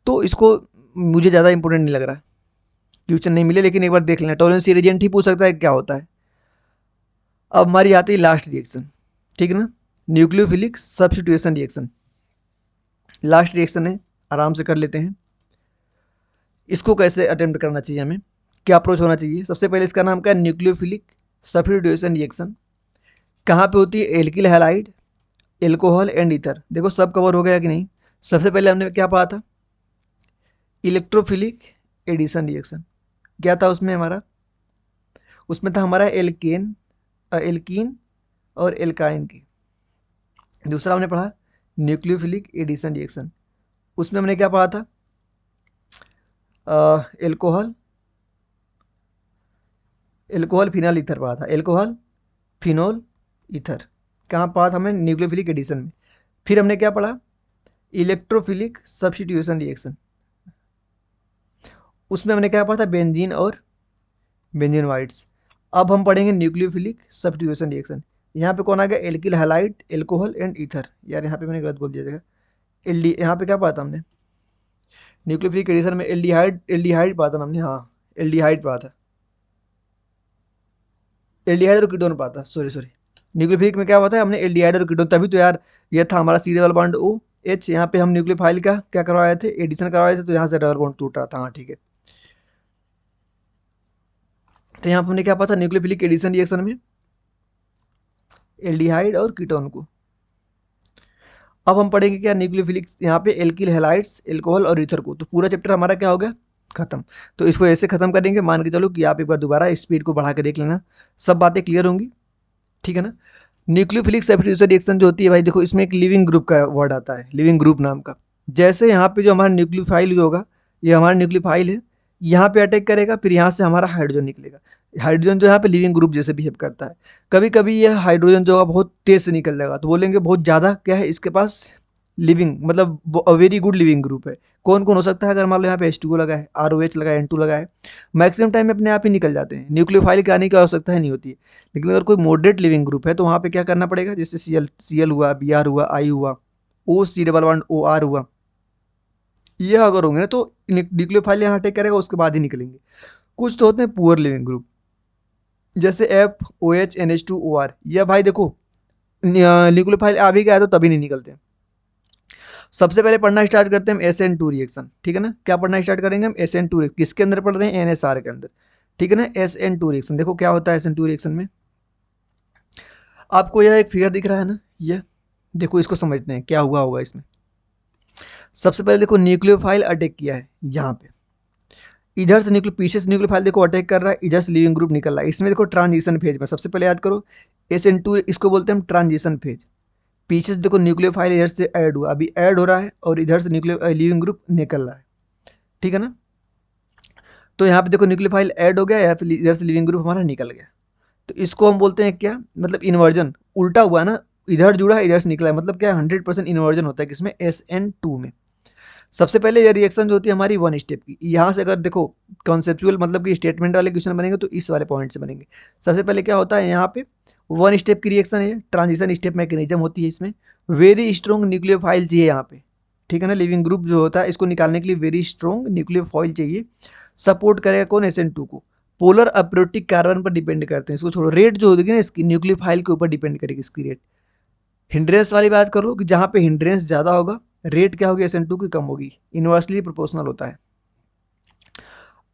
तो इसको मुझे ज़्यादा इंपॉर्टेंट नहीं लग रहा है, ट्यूशन नहीं मिले, लेकिन एक बार देख लेना, टॉलरेंस रिएजेंट ही पूछ सकता है क्या होता है। अब हमारी आती है लास्ट रिएक्शन, ठीक है ना, nucleophilic substitution reaction. Last reaction है, आराम से कर लेते हैं। इसको कैसे अटेम्प्ट करना चाहिए, हमें क्या अप्रोच होना चाहिए। सबसे पहले इसका नाम क्या है, न्यूक्लियोफिलिक सब्स्टिट्यूशन रिएक्शन। कहाँ पे होती है, alkyl halide, alcohol and ether. देखो सब कवर हो गया कि नहीं। सबसे पहले हमने क्या पढ़ा था, इलेक्ट्रोफिलिक एडिशन रिएक्शन। क्या था उसमें हमारा, उसमें था हमारा एल्कीन और एल्काइन की। दूसरा हमने पढ़ा न्यूक्लियोफिलिक एडिशन रिएक्शन, उसमें हमने क्या पढ़ा था, एल्कोहल फिनॉल ईथर पढ़ा था, एल्कोहल फिनोल ईथर। कहाँ पढ़ा था हमने, न्यूक्लियोफिलिक एडिशन में। फिर हमने क्या पढ़ा, इलेक्ट्रोफिलिक सब्स्टिट्यूशन रिएक्शन, उसमें हमने क्या पढ़ा था, बेंजीन और बेंजीन वाइट्स। अब हम पढ़ेंगे न्यूक्लियोफिलिक सब्स्टिट्यूशन रिएक्शन। यहाँ पे कौन आ गया, alkyl halide, alcohol and ether. यार यहाँ पे मैंने गलत बोल दिया जगह, एल यहाँ पे क्या पढ़ा था हमने, न्यूक्लियोफिलिक एडिशन में एल्डिहाइड पढ़ा था हमने, हाँ एल्डिहाइड पढ़ा था। एल्डिहाइड और कीटोन पढ़ा था, सॉरी न्यूक्लियोफिलिक में क्या होता है, हमने एल्डिहाइड और कीटोन, तभी तो यार ये था हमारा C double bond O H, यहाँ पे हम न्यूक्लियोफाइल का क्या करवाए थे, एडिशन करवाए थे, तो यहाँ से डबल बॉन्ड टूट रहा था। हाँ ठीक है, तो यहाँ पर हमने क्या पता न्यूक्लियोफिलिक एडिशन रिएक्शन में एल्डिहाइड और कीटोन को। अब हम पढ़ेंगे क्या न्यूक्लियोफिलिक, यहाँ पे एल्किल हैलाइड्स, एल्कोहल और ईथर को। तो पूरा चैप्टर हमारा क्या हो गया, खत्म। तो इसको ऐसे खत्म करेंगे, मान के चलो कि आप एक बार दोबारा स्पीड को बढ़ा के देख लेना, सब बातें क्लियर होंगी, ठीक है ना। न्यूक्लियोफिलिक सब्स्टिट्यूशन रिएक्शन जो होती है भाई, देखो इसमें एक लिविंग ग्रुप का वर्ड आता है, लिविंग ग्रुप नाम का। जैसे यहाँ पे जो हमारा न्यूक्लियोफाइल होगा, ये हमारा न्यूक्लियोफाइल है, यहाँ पे अटैक करेगा, फिर यहाँ से हमारा हाइड्रोजन निकलेगा। हाइड्रोजन जो यहाँ पे लिविंग ग्रुप जैसे बिहेव करता है। कभी कभी यह हाइड्रोजन जो है बहुत तेज से निकल जाएगा, तो बोलेंगे बहुत ज़्यादा क्या है इसके पास, लिविंग मतलब वेरी गुड लिविंग ग्रुप है। कौन कौन हो सकता है, अगर मान लो यहाँ पे H2O लगा है, ROH लगा है, N2 लगा है, मैक्सिमम टाइम में अपने आप ही निकल जाते हैं, न्यूक्लियोफाइल के आने की आवश्यकता ही नहीं होती है। लेकिन अगर कोई मॉडरेट लिविंग ग्रुप है तो वहाँ पे क्या करना पड़ेगा, जैसे Cl हुआ, Br हुआ, I हुआ, OC डबल बॉन्ड OR हुआ, ये अगर होंगे ना तो न्यूक्लियोफाइल यहाँ अटैक करेगा, उसके बाद ही निकलेंगे। कुछ तो होते हैं पुअर लिविंग ग्रुप, जैसे FOH NH2OR, यह भाई देखो न्यूक्लियोफाइल आ भी गया तो तभी नहीं निकलते। सबसे पहले पढ़ना स्टार्ट करते हैं हम SN2 रिएक्शन, ठीक है ना। क्या पढ़ना स्टार्ट करेंगे हम, SN2 किसके अंदर पढ़ रहे हैं, NSR के अंदर, ठीक है ना। SN2 रिएक्शन देखो क्या होता है SN2 रिएक्शन में। आपको यह एक फिगर दिख रहा है ना, यह देखो, इसको समझते हैं क्या हुआ होगा इसमें। सबसे पहले देखो न्यूक्लियोफाइल अटैक किया है यहाँ पे, इधर से पीछे से न्यूक्लियोफाइल देखो अटैक कर रहा है, इधर से लिविंग ग्रुप निकल रहा है। इसमें देखो ट्रांजिशन फेज में, सबसे पहले याद करो SN2 इसको बोलते हैं हम ट्रांजिशन फेज। पीछे से देखो न्यूक्लियोफाइल इधर से ऐड हुआ, अभी ऐड हो रहा है, और इधर से लिविंग ग्रुप निकल रहा है, ठीक है ना। तो यहाँ पे देखो न्यूक्लियोफाइल ऐड हो गया, यहाँ पे इधर से लिविंग ग्रुप हमारा निकल गया। तो इसको हम बोलते हैं क्या, मतलब इन्वर्जन, उल्टा हुआ ना, इधर जुड़ा है इधर से निकला है, मतलब क्या 100% इन्वर्जन होता है किसमें, SN2 में। सबसे पहले ये रिएक्शन जो होती है हमारी वन स्टेप की, यहाँ से अगर देखो कॉन्सेप्चुअल मतलब कि स्टेटमेंट वाले क्वेश्चन बनेंगे तो इस वाले पॉइंट से बनेंगे। सबसे पहले क्या होता है यहाँ पे, वन स्टेप की रिएक्शन है, ट्रांजिशन स्टेप मैकेनिज्म होती है इसमें। वेरी स्ट्रॉन्ग न्यूक्लियोफाइल चाहिए यहाँ पे, ठीक है ना। लिविंग ग्रुप जो होता है इसको निकालने के लिए वेरी स्ट्रॉन्ग न्यूक्लियोफाइल चाहिए। सपोर्ट करेगा कौन, SN2 को। पोलर अप्रोटिक कार्बन पर डिपेंड करते हैं, इसको छोड़ो। रेट जो होगी ना इसकी न्यूक्लियोफाइल के ऊपर डिपेंड करेगी इसकी रेट। हिंड्रेंस वाली बात कर लो कि जहाँ पे हिंड्रेंस ज़्यादा होगा, रेट क्या होगी SN2 की कम होगी, इनवर्सली प्रोपोर्शनल होता है।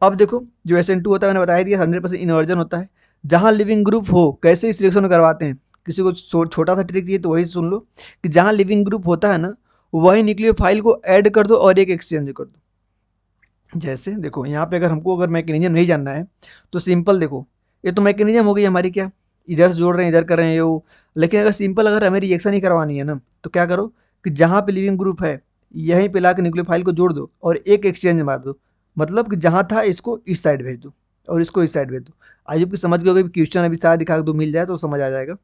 अब देखो जो SN2 होता है मैंने बताया दिया 100% इन्वर्जन होता है। जहाँ लिविंग ग्रुप हो, कैसे इस रिएक्शन को करवाते हैं, किसी को छोटा सा ट्रिक चाहिए तो वही सुन लो कि जहाँ लिविंग ग्रुप होता है ना, वही न्यूक्लियोफाइल को ऐड कर दो और एक एक्सचेंज कर दो। जैसे देखो यहाँ पे अगर मैकेनिज्म नहीं जानना है तो सिंपल देखो, ये तो मैकेनिज्म हो गई हमारी, क्या इधर से जोड़ रहे हैं इधर कर रहे हैं ये वो। लेकिन अगर सिंपल अगर हमें रिएक्शन ही करवानी है ना, तो क्या करो कि जहाँ पे लिविंग ग्रुप है यहीं पे ला के न्यूक्लियोफाइल को जोड़ दो और एक एक्सचेंज मार दो। मतलब कि जहाँ था इसको इस साइड भेज दो और इसको इस साइड भेज दो। आज की समझ गए, क्वेश्चन अभी शायद दिखा दो, मिल जाए तो समझ आ जाएगा।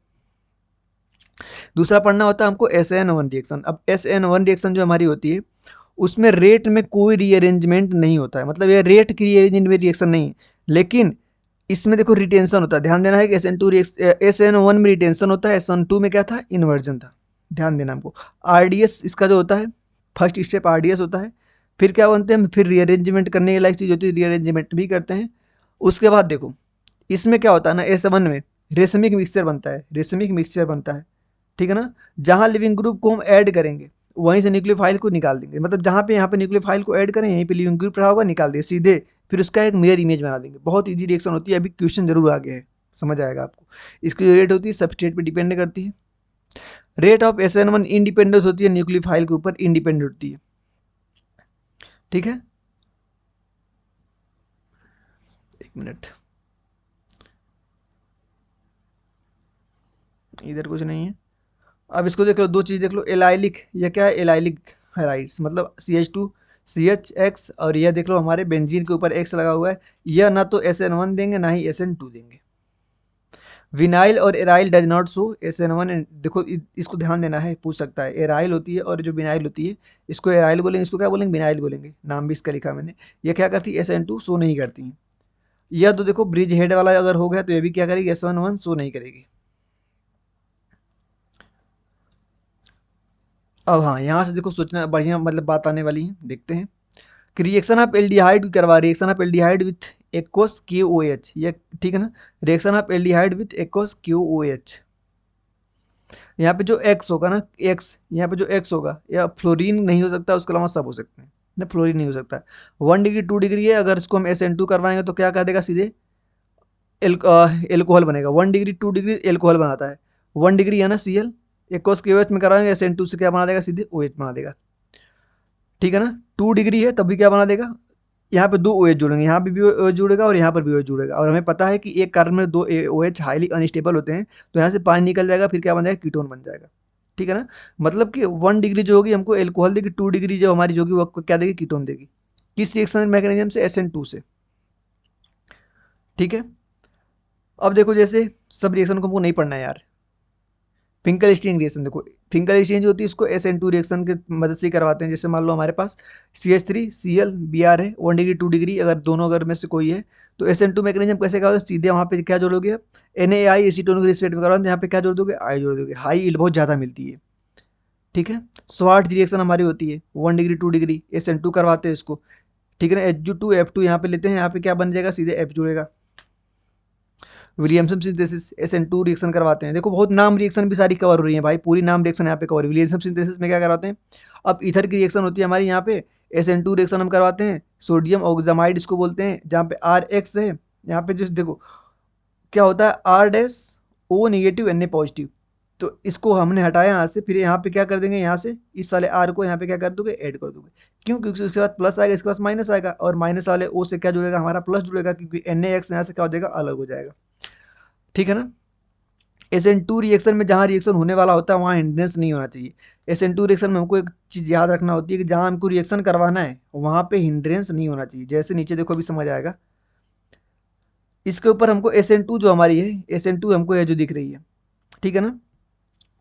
दूसरा पढ़ना होता है हमको SN1 रिएक्शन। अब SN1 रिएक्शन जो हमारी होती है उसमें रेट में कोई रीअरेंजमेंट नहीं होता है, मतलब ये रेट की रीअरेंजमेंट रिएक्शन नहीं है, लेकिन इसमें देखो रिटेंशन होता है। ध्यान देना है कि SN1 में रिटेंशन होता है, SN2 में क्या था, इन्वर्जन था। ध्यान देना हमको। RDS इसका जो होता है, फर्स्ट स्टेप RDS होता है। फिर क्या बनते हैं, फिर रीअरेंजमेंट करने की लायक चीज़ होती है, रीअरेंजमेंट भी करते हैं। उसके बाद देखो इसमें क्या होता है ना, S1 में रेशमिक मिक्सचर बनता है, रेशमिक मिक्सचर बनता है, ठीक है ना। जहाँ लिविंग ग्रुप को हम ऐड करेंगे वहीं से न्यूक्लियोफाइल को निकाल देंगे, मतलब जहाँ पे यहाँ पे न्यूक्लियोफाइल को ऐड करें यहीं पे लिविंग ग्रुप रहा होगा, निकाल देंगे सीधे, फिर उसका एक मिरर इमेज बना देंगे। बहुत इजी रिएक्शन होती है, अभी क्वेश्चन जरूर आ गया है, समझ आएगा आपको। इसकी जो रेट होती है सबस्ट्रेट पे डिपेंड करती है। रेट ऑफ SN1 इंडिपेंडेंस होती है, न्यूक्लियोफाइल के ऊपर इंडिपेंडेंट होती है, ठीक है। एक मिनट, इधर कुछ नहीं है। अब इसको देख लो, दो चीज़ देख लो, एलाइलिक, यह क्या है, एलाइलिक हैलाइड्स, मतलब CH2 CHX, और यह देख लो हमारे बेंजीन के ऊपर X लगा हुआ है। यह ना तो SN1 देंगे ना ही SN2 देंगे। विनाइल और aryl does not show SN1। देखो इसको ध्यान देना है, पूछ सकता है। एराइल होती है और जो विनाइल होती है इसको एराइल बोलेंगे, इसको क्या बोलेंगे, विनाइल बोलेंगे। नाम भी इसका लिखा मैंने। ये क्या करती है, SN2 शो नहीं करती हैं। यह तो देखो ब्रिज हेड वाला अगर हो गया तो ये भी क्या करेगी, SN1 शो नहीं करेगी। अब हाँ, यहाँ से देखो सोचना बढ़िया मतलब बात आने वाली है, देखते हैं कि रिएक्शन ऑफ एल्डिहाइड करवा, reaction of aldehyde with aqueous KOH, ये ठीक है ना, reaction of aldehyde with aqueous KOH। यहाँ पे जो एक्स होगा ना, एक्स यहाँ पे जो एक्स होगा, या फ्लोरीन नहीं हो सकता, उसके अलावा सब हो सकते हैं ना, फ्लोरीन नहीं हो सकता। 1 डिग्री 2 डिग्री है, अगर इसको हम SN2 करवाएंगे तो क्या कह देगा, सीधे एल्कोहल बनेगा। 1 डिग्री 2 डिग्री एल्कोहल बनाता है, 1 डिग्री है ना Cl, एक्वस KOH में कराएंगे SN2 से क्या बना देगा, सीधे OH बना देगा, ठीक है ना। 2 डिग्री है तब भी क्या बना देगा, यहाँ पे 2 OH जुड़ेंगे, यहाँ पे भी OH जुड़ेगा और यहाँ पर भी OH जुड़ेगा, और हमें पता है कि एक कार्बन में 2 OH हाईली अनस्टेबल होते हैं, तो यहाँ से पानी निकल जाएगा, फिर क्या बन जाएगा, कीटोन बन जाएगा, ठीक है ना। मतलब कि 1 डिग्री जो होगी हमको एल्कोहल देगी, 2 डिग्री जो हमारी होगी वो क्या देगी, कीटोन देगी। किस रिएक्शन मैकेनिज्म से, SN2 से, ठीक है। अब देखो जैसे सब रिएक्शन को हमको नहीं पढ़ना है यार, फिंकल-स्टीन रिएक्शन देखो, फिंकल-स्टीन जो होती है इसको SN2 रिएक्शन की मदद से करवाते हैं। जैसे मान लो हमारे पास CH3Cl Br है, 1 डिग्री 2 डिग्री, अगर दोनों अगर में से कोई है तो SN2 मैकेनिज्म कैसे क्या होता है, सीधे वहाँ पे क्या जोड़ोगे, NaI एसीटोन के रिस्पेक्ट में करवाते हैं, यहाँ पे क्या जोड़ दोगे, आई जोड़ दोगे, हाई यील्ड बहुत ज़्यादा मिलती है, ठीक है। स्वार्ट्ज रिएक्शन हमारी होती है 1 डिग्री 2 डिग्री, SN2 करवाते हैं इसको, ठीक है ना। H2F2 यहाँ पे लेते हैं, यहाँ पे क्या बन जाएगा, सीधे F जुड़ेगा। विलियमसन सिंथेसिस SN2 रिएक्शन करवाते हैं। देखो बहुत नाम रिएक्शन भी सारी कवर हो रही है भाई, पूरी नाम रिएक्शन यहाँ पे कवर है। विलियमसन सिंथेसिस में क्या करवाते हैं, अब ईथर की रिएक्शन होती है हमारी, यहाँ पे SN2 रिएक्शन हम करवाते हैं, सोडियम ऑक्सामाइड इसको बोलते हैं, जहाँ पे RX है, यहाँ पे जो देखो क्या होता है, R- O negative Na positive, तो इसको हमने हटाया यहाँ से, फिर यहाँ पे क्या कर देंगे, यहाँ से इस वाले R को यहाँ पे क्या कर दोगे, ऐड कर दोगे। क्यों, क्योंकि उसके बाद प्लस आएगा, इसके पास माइनस आएगा, और माइनस वाले O से क्या जुड़ेगा, हमारा प्लस जुड़ेगा, क्योंकि NaX यहाँ से क्या हो जाएगा, अलग हो जाएगा, ठीक है ना। SN2 रिएक्शन में जहाँ रिएक्शन होने वाला होता है वहाँ हिंड्रेंस नहीं होना चाहिए। SN2 रिएक्शन में हमको एक चीज़ याद रखना होती है कि जहाँ हमको रिएक्शन करवाना है वहाँ पे हिंड्रेंस नहीं होना चाहिए। जैसे नीचे देखो, अभी समझ आएगा। इसके ऊपर हमको SN2 जो हमारी है, SN2 हमको ये जो दिख रही है, ठीक है ना,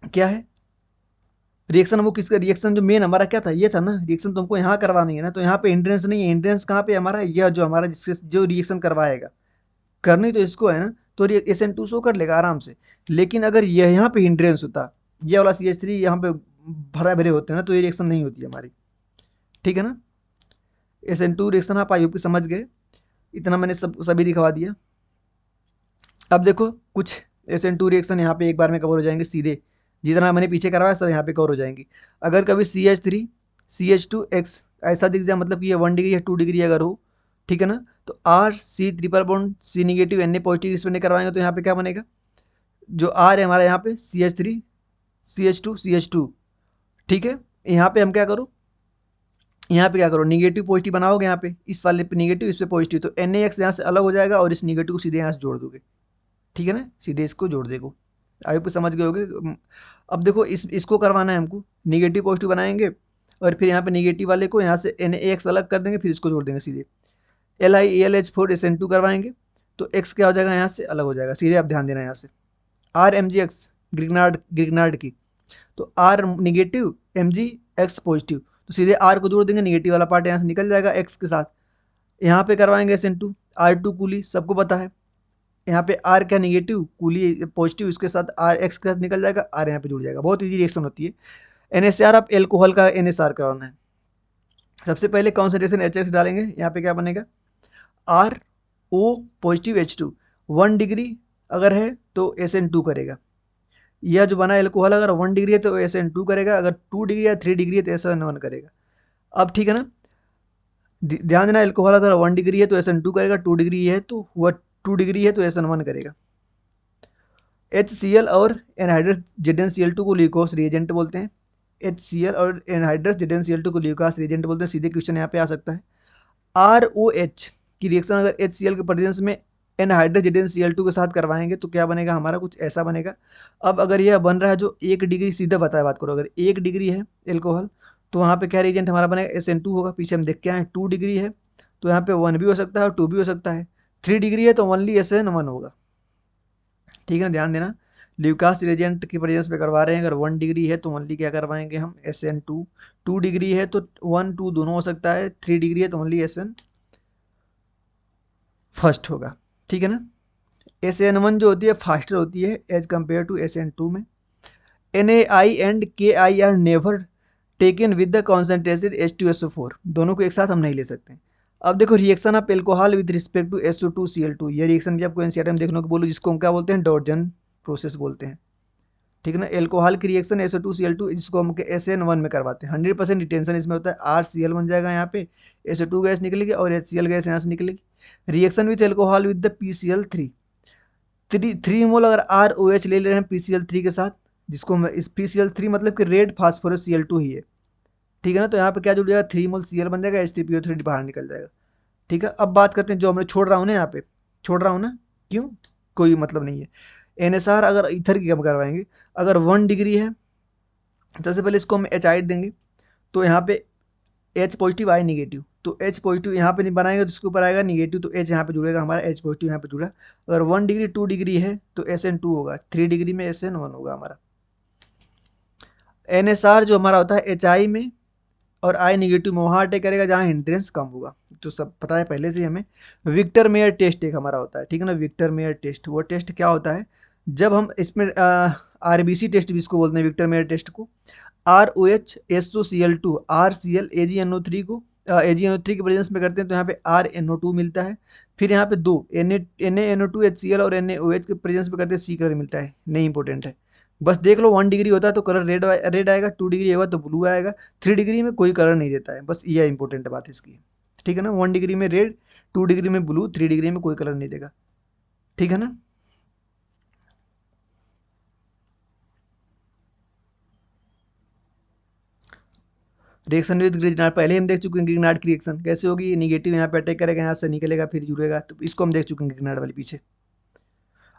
क्या है रिएक्शन, हमको किसका रिएक्शन जो मेन हमारा क्या था, ये था ना, रिएक्शन तो हमको यहाँ करवानी है ना, तो यहाँ पे हिंड्रेंस नहीं है। हिंड्रेंस कहाँ पे हमारा, यह जो हमारा जिससे जो रिएक्शन करवाएगा, करनी तो इसको है ना, तो SN2 शो कर लेगा आराम से। लेकिन अगर यह यहाँ पे हिंड्रेंस होता, ये वाला CH3 यहाँ पे भरा भरे होते हैं ना, तो ये रिएक्शन नहीं होती हमारी, ठीक है ना। SN2 रिएक्शन आप आई समझ गए, इतना मैंने सभी दिखवा दिया। अब देखो कुछ SN2 रिएक्शन यहाँ पे एक बार में कवर हो जाएंगे सीधे, जितना मैंने पीछे करवाया सब यहाँ पे कवर हो जाएंगी। अगर कभी CH3 CH2X ऐसा दिख जाए, मतलब कि ये 1 डिग्री या 2 डिग्री अगर हो, ठीक है ना, तो RC triple bond C negative Na positive इसमें नहीं करवाएंगे, तो यहाँ पे क्या बनेगा, जो R है हमारा यहाँ पे CH3 CH2 ठीक है। यहाँ पे हम क्या करो, यहाँ पे क्या करो, निगेटिव पॉजिटिव बनाओगे, यहाँ पे इस वाले पे निगेटिव, इस पे पॉजिटिव, तो NaX यहाँ से अलग हो जाएगा, और इस निगेटिव को सीधे यहाँ से जोड़ दोगे, ठीक है ना, सीधे इसको जोड़ देगो। आई पे समझ गए होगे। अब देखो इसको करवाना है हमको, निगेटिव पॉजिटिव बनाएंगे, और फिर यहाँ पे निगेटिव वाले को यहाँ से NaX अलग कर देंगे, फिर इसको जोड़ देंगे सीधे। LiAlH4 SN2 करवाएंगे, तो X क्या हो जाएगा, यहाँ से अलग हो जाएगा, सीधे आप ध्यान देना यहाँ से। RMgX ग्रिग्नार्ड की, तो R निगेटिव MgX पॉजिटिव, तो सीधे R को जोड़ देंगे, निगेटिव वाला पार्ट यहाँ से निकल जाएगा X के साथ। यहाँ पे करवाएंगे SN2, R2 कूली सबको पता है, यहाँ पे R क्या निगेटिव, कूली पॉजिटिव, इसके साथ R X के साथ निकल जाएगा, R यहाँ पे जुड़ जाएगा। बहुत इजी रिएक्शन होती है। NaCr आप एल्कोहल का NaCr करवाना है, सबसे पहले कॉन्सेंट्रेशन HX डालेंगे, यहाँ पे क्या बनेगा, RO पॉजिटिव H2, 1 डिग्री अगर है तो SN2 करेगा। यह जो बना एल्कोहल अगर 1 डिग्री है तो SN2 करेगा, अगर 2 डिग्री या 3 डिग्री है तो SN1 करेगा। अब ठीक है ना, ध्यान देना, एल्कोहल अगर 1 डिग्री है तो SN2 करेगा, 2 डिग्री है तो वह 2 डिग्री है तो SN1 करेगा। HCl और एनहाइड्रस ZnCl2 को ल्यूकोस रिएजेंट बोलते हैं। HCl और एनहाइड्रस ZnCl2 को ल्यूकोस रिएजेंट बोलते हैं। सीधे क्वेश्चन यहाँ पे आ सकता है। ROH की रिएक्शन अगर HCl के प्रेजेंस में एनहाइड्रस ZnCl2 के साथ करवाएंगे तो क्या बनेगा, हमारा कुछ ऐसा बनेगा। अब अगर यह बन रहा है जो 1 डिग्री, सीधा बताया बात करो, अगर 1 डिग्री है एल्कोहल तो वहाँ पे क्या रिएजेंट हमारा बनेगा, SN2 होगा। पीछे हम देख के आए 2 डिग्री है तो यहाँ पे 1 भी हो सकता है और 2 भी हो सकता है। 3 डिग्री है तो ओनली SN1 होगा, ठीक है ना, ध्यान देना। ल्यूकास रिएजेंट की प्रेजेंस पे करवा रहे हैं, अगर 1 डिग्री है तो ओनली क्या करवाएंगे हम, SN2। 2 डिग्री है तो 1 2 दोनों हो सकता है, 3 डिग्री है तो ओनली SN फर्स्ट होगा, ठीक है ना। SN1 जो होती है फास्टर होती है एज कम्पेयर टू SN2 में। NaI and KI are never taken with the concentrated H2SO4, दोनों को एक साथ हम नहीं ले सकते। अब देखो reaction of alcohol with respect to SO2Cl2, ये रिएक्शन भी आपको एनसीईआरटी में देखने को बोलो, जिसको हम क्या बोलते हैं, डॉर्जन प्रोसेस बोलते हैं। ठीक है ना, एल्कोहल की रिएक्शन SO2Cl2 जिसको हम SN1 में करवाते हैं, 100% रिटेंशन इसमें होता है, RCl बन जाएगा, यहाँ पे SO2 गैस निकलेगी और HCl गैस यहाँ से निकलेगी। Reaction with alcohol with the PCl3, 3 मोल अगर ROH ले रहे हैं PCl3 के साथ, जिसको हम इस PCl3 मतलब कि रेड फास्फोरस Cl2 ही है। ठीक है ना, तो यहाँ पे क्या जुड़ जाएगा, 3 मोल Cl बन जाएगा, H3PO3 बाहर निकल जाएगा। ठीक है, अब बात करते हैं जो हमने छोड़ रहा हूँ ना, यहाँ पे छोड़ रहा हूँ ना, क्यों, कोई मतलब नहीं है। NSR अगर ईथर की कम करवाएंगे, अगर 1 डिग्री है, सबसे पहले इसको हम एचाइड देंगे, तो यहाँ पे H पॉजिटिव आई निगेटिव, तो H पॉजिटिव यहाँ पे नहीं बनाएंगे तो इसके ऊपर आएगा निगेटिव, तो H यहाँ पे जुड़ेगा हमारा, H पॉजिटिव यहाँ पे जुड़ा। अगर 1 डिग्री 2 डिग्री है तो SN2 होगा, 3 डिग्री में SN1 होगा हमारा। NSR जो हमारा होता है HI में और आई नेगेटिव में वहाँ अटैक करेगा जहाँ हिंड्रेंस कम होगा, तो सब पता है पहले से हमें। विक्टर मेयर टेस्ट एक हमारा होता है, ठीक है ना, विक्टर मेयर टेस्ट, वो टेस्ट क्या होता है, जब हम इसमें RBC टेस्ट भी इसको बोलते हैं, विक्टर मेयर टेस्ट को, ROH SOCl2 RCl AgNO3 को AgNO3 के प्रेजेंस में करते हैं तो यहाँ पे RNO2 मिलता है। फिर यहाँ पे दो NaNO2 HCl और NaOH के प्रेजेंस में करते हैं C कलर मिलता है, नहीं इंपॉर्टेंट है, बस देख लो 1 डिग्री होता है तो कलर रेड आएगा, 2 डिग्री होगा तो ब्लू आएगा, 3 डिग्री में कोई कलर नहीं देता है, बस ये इंपॉर्टेंट बात है इसकी। ठीक है ना, 1 डिग्री में रेड, 2 डिग्री में ब्लू, 3 डिग्री में कोई कलर नहीं देगा। ठीक है ना, रिएक्शन विद ग्रिग्नार्ड पहले हम देख चुके हैं, ग्रिग्नार्ड की रिएक्शन कैसे होगी, निगेटिव यहाँ पे अटैक करेगा, यहाँ से निकलेगा फिर जुड़ेगा, तो इसको हम देख चुके हैं ग्रिग्नार्ड वाले पीछे।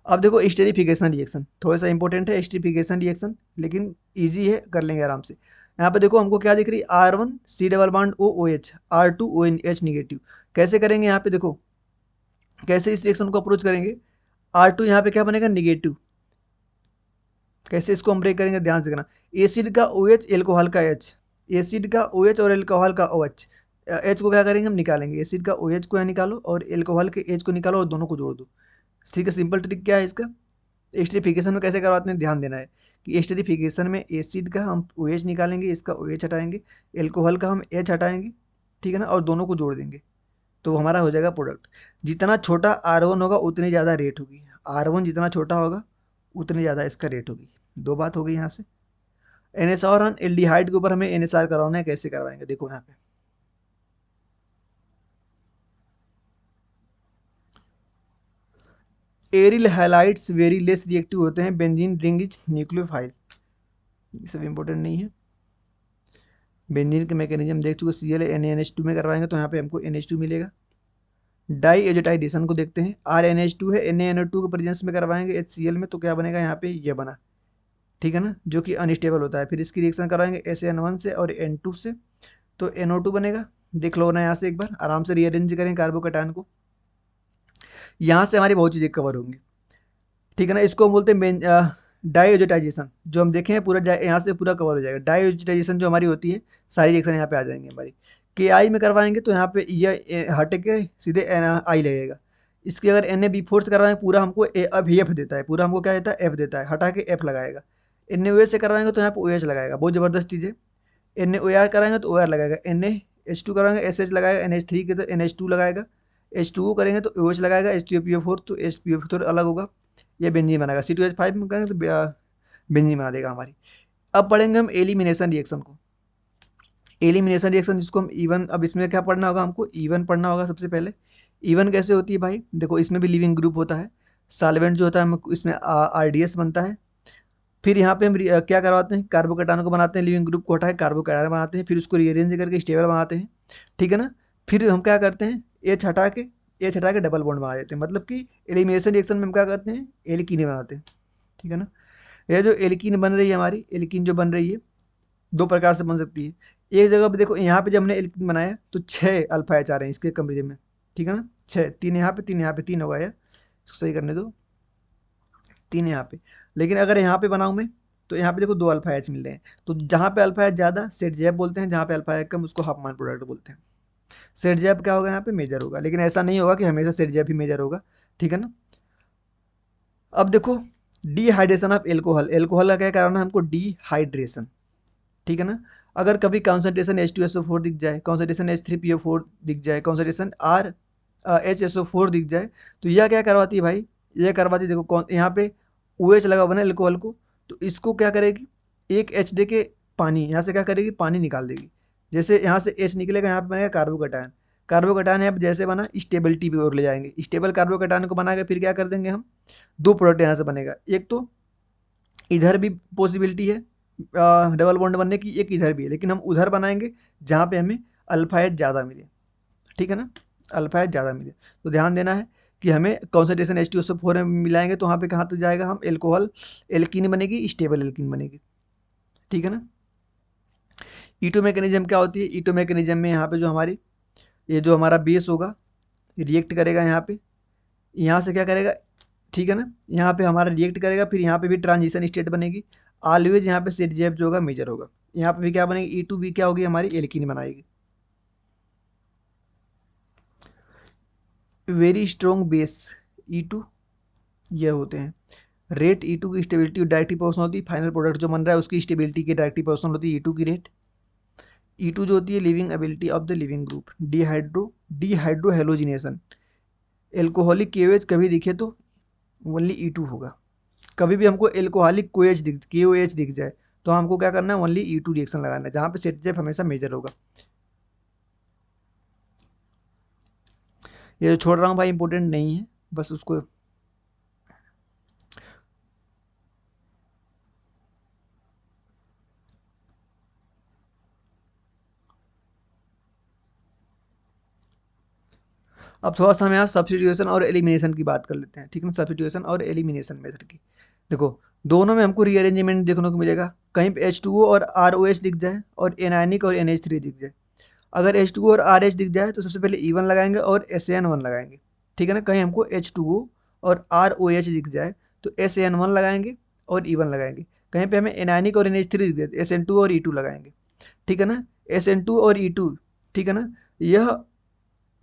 अब देखो स्टेरिफिकेशन रिएक्शन थोड़ा सा इंपॉर्टेंट है, स्टेरिफिकेशन रिएक्शन, लेकिन इजी है, कर लेंगे आराम से। यहाँ पे देखो हमको क्या दिख रही है, R1 C double bond OOH, R2 ONH negative, कैसे करेंगे यहाँ पे देखो, कैसे इस रिएक्शन को अप्रोच करेंगे, R2 यहाँ पे क्या बनेगा, निगेटिव, कैसे इसको हम ब्रेक करेंगे, ध्यान से करना, एसिड का OH एल्कोहल का H, एसिड का OH और एल्कोहल का OH, H को क्या करेंगे हम निकालेंगे, एसिड का OH को यहाँ निकालो और एल्कोहल के H को निकालो और दोनों को जोड़ दो। ठीक है, सिंपल ट्रिक क्या है इसका, एस्टरीफिकेशन में कैसे करवाते हैं, ध्यान देना है कि एस्टरीफिकेशन में एसिड का हम OH निकालेंगे, इसका OH हटाएंगे, एल्कोहल का हम H हटाएंगे, ठीक है ना, और दोनों को जोड़ देंगे तो हमारा हो जाएगा प्रोडक्ट। जितना छोटा R1 होगा उतनी ज़्यादा रेट होगी, R1 जितना छोटा होगा उतनी ज़्यादा इसका रेट होगी। दो बात हो गई यहाँ से। NSR और एल्डिहाइड के ऊपर हमें NSR करवाना है, कैसे करवाएंगे देखो यहाँ पे, aryl halides very less reactive होते हैं, बेंजीन रिंग इज न्यूक्लियोफाइल, ये सब इंपॉर्टेंट नहीं है। बेंजीन के मैकेनिज्म देख चुके, ClNaNH2 में करवाएंगे तो यहाँ पे हमको NH2 मिलेगा। डाई एजोटाइजेशन को देखते हैं, RNH2 है, NaNO2 के प्रेजेंस में करवाएंगे HCl में तो क्या बनेगा, यहाँ पे ये बना, ठीक है ना, जो कि अनस्टेबल होता है। फिर इसकी रिएक्शन करवाएंगे SN1 से और N2 से तो NO2 बनेगा। देख लो ना यहाँ से एक बार आराम से रीअरेंज करें कार्बोकैटायन को, यहाँ से हमारी बहुत चीज़ें कवर होंगी। ठीक है ना, इसको हम बोलते हैं डाईएजोटाइजेशन, जो हम देखें पूरा यहाँ से पूरा कवर हो जाएगा। डाईएजोटाइजेशन जो हमारी होती है, सारी रिएक्शन यहाँ पे आ जाएंगी हमारी। KI में करवाएंगे तो यहाँ पे ये हट के सीधे आई लगेगा। इसकी अगर Na B4 से करवाएंगे पूरा हमको F देता है, पूरा हमको क्या देता है, F देता है, हटा के F लगाएगा। NaOH से करवाएंगे तो यहाँ पे OH लगाएगा, बहुत ज़बरदस्त चीज़ है। NaOR कराएंगे तो OR लगाएगा, NaH2 कराएंगे SH लगाएगा, NH3 के तो NH2 लगाएगा, H2O करेंगे तो OH लगाएगा, H2PO4 तो HPO4 अलग होगा, ये बेंजीन बनाएगा। C2H5 में करेंगे तो बेंजीन बना देगा हमारी। अब पढ़ेंगे हम एलिमिनेशन रिएक्शन को, एलिमिनेशन रिएक्शन जिसको हम E1, अब इसमें क्या पढ़ना होगा हमको, E1 पढ़ना होगा सबसे पहले। E1 कैसे होती है भाई, देखो इसमें भी लिविंग ग्रुप होता है, सॉल्वेंट जो होता है हम इसमें RDS बनता है। फिर यहाँ पे हम क्या करवाते हैं, कार्बोकैटायन को बनाते हैं, लिविंग ग्रुप को हटा के कार्बोकैटायन बनाते हैं, फिर उसको रीअरेंज करके स्टेबल बनाते हैं। ठीक है ना, फिर हम क्या करते हैं, एच हटा के डबल बॉन्ड बना देते हैं, मतलब कि एलिमिनेशन रिएक्शन में हम क्या करते हैं, एल्कीन बनाते हैं। ठीक है ना, यह जो एल्कीन बन रही है हमारी, एल्कीन जो बन रही है दो प्रकार से बन सकती है। एक जगह पे देखो, यहाँ पे जब हमने एल्कीन बनाया तो 6 अल्फा एच आ रहे हैं इसके कंपेरिजन में। ठीक है ना, 6, 3 यहाँ पे, 3 यहाँ पे, 3 होगा यार, इसको सही करने दो, 3 यहाँ पे। लेकिन अगर यहाँ पे बनाऊँ मैं तो यहाँ पे देखो 2 अल्फा एच मिल रहे हैं, तो जहाँ पे अल्फा एच ज़्यादा सेट जैब बोलते हैं, जहाँ पे अल्फा एच कम उसको हाफ मान प्रोडक्ट बोलते हैं। सेट जैब क्या होगा, यहाँ पे मेजर होगा, लेकिन ऐसा नहीं होगा कि हमेशा सेट जैब ही मेजर होगा। ठीक है ना, अब देखो डिहाइड्रेशन ऑफ एल्कोहल, एल्कोहल का क्या कारण है हमको, डिहाइड्रेशन। ठीक है ना, अगर कभी कॉन्सेंट्रेशन H2SO4 दिख जाए, कॉन्सेंट्रेशन H3PO4 दिख जाए, कॉन्सेंट्रेशन HSO4 दिख जाए, तो यह क्या करवाती है भाई, यह करवाती है, देखो कौन यहाँ पे OH लगा हुआ है अल्कोहल को, तो इसको क्या करेगी, एक H दे के पानी यहाँ से क्या करेगी, पानी निकाल देगी। जैसे यहाँ से H निकलेगा, यहाँ पे बनेगा कार्बोकटायन, कार्बोकटायन यहाँ पे जैसे बना स्टेबिलिटी की ओर ले जाएंगे, स्टेबल कार्बोकटायन को बना के फिर क्या कर देंगे हम, दो प्रोडक्ट यहाँ से बनेगा, एक तो इधर भी पॉसिबिलिटी है डबल बॉन्ड बनने की, एक इधर भी है, लेकिन हम उधर बनाएंगे जहाँ पे हमें अल्फा एच ज़्यादा मिले, ठीक है ना, अल्फा एच ज़्यादा मिले। तो ध्यान देना है कि हमें कॉन्सेंट्रेशन H2SO4 में मिलाएंगे तो वहाँ पे कहाँ तक जाएगा, हम एल्कोहल एल्कीन बनेगी, स्टेबल एल्कीन बनेगी, ठीक है ना। ईटो मैकेनिज्म क्या होती है, ईटो मैकेनिज्म में यहाँ पे जो हमारी ये जो हमारा बेस होगा रिएक्ट करेगा यहाँ पे, यहाँ से क्या करेगा, ठीक है ना, यहाँ पे हमारा रिएक्ट करेगा, फिर यहाँ पे भी ट्रांजिशन स्टेट बनेगी, ऑलवेज यहाँ पे सेट जेब जो होगा मेजर होगा, यहाँ पे भी क्या बनेगी, E2 भी क्या होगी हमारी एल्कीन बनाएगी। वेरी स्ट्रॉन्ग बेस E2 ये होते हैं। रेट E2 की स्टेबिलिटी डायरेक्टली प्रोपोर्शनल होती है, फाइनल प्रोडक्ट जो बन रहा है उसकी स्टेबिलिटी की डायरेक्टली प्रोपोर्शनल होती है E2 की रेट। E2 जो होती है living ability of the leaving group, dehydro halogenation, alcoholic KOH कभी दिखे तो ओनली E2 होगा, कभी भी हमको एल्कोहलिक KOH दिख जाए तो हमको क्या करना है, ओनली E2 रिएक्शन लगाना है, जहाँ पे सेट जेफ हमेशा मेजर होगा। ये जो छोड़ रहा हूँ भाई इंपॉर्टेंट नहीं है, बस उसको अब थोड़ा सा हम यहाँ सब्स्टिट्यूशन और एलिमिनेशन की बात कर लेते हैं, ठीक है ना, सब्स्टिट्यूशन और एलिमिनेशन मेथड की। देखो दोनों में हमको रीअरेंजमेंट देखने को मिलेगा, कहीं पे H2O और ROH दिख जाए और एनायनिक और NH3 दिख जाए। अगर H2O और RH दिख जाए तो सबसे पहले E1 लगाएंगे और SAN1 लगाएंगे, ठीक है ना। कहीं हमको H2O और ROH दिख जाए तो SAN1 लगाएंगे और E1 लगाएंगे। कहीं पे हमें एनायनिक और NH3 दिख जाए SN2 और E2 लगाएंगे, ठीक है ना। SN2 और E2, ठीक है ना, यह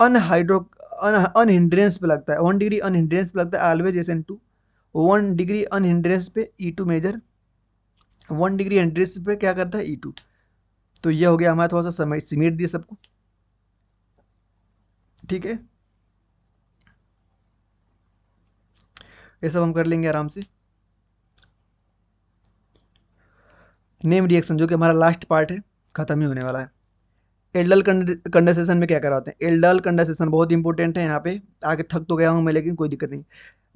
अनहाइड्रो अनहिंड्रेंस पे लगता है, 1 डिग्री अनहिंड्रेंस पे लगता है ऑलवेज SN2, 1 डिग्री अनहिंड्रेंस पे E2 मेजर, 1 डिग्री हिंड्रेंस पे क्या करता है E2। तो ये हो गया हमारा, थोड़ा सा समय सिमेट दिया सबको, ठीक है, ये सब हम कर लेंगे आराम से। नेम रिएक्शन जो कि हमारा लास्ट पार्ट है, खत्म ही होने वाला है। एल्डल कंडेंसेशन में क्या कराते हैं, एल्डल कंडेंसेशन बहुत इंपॉर्टेंट है, यहाँ पे आगे थक तो गया हूँ मैं लेकिन कोई दिक्कत नहीं।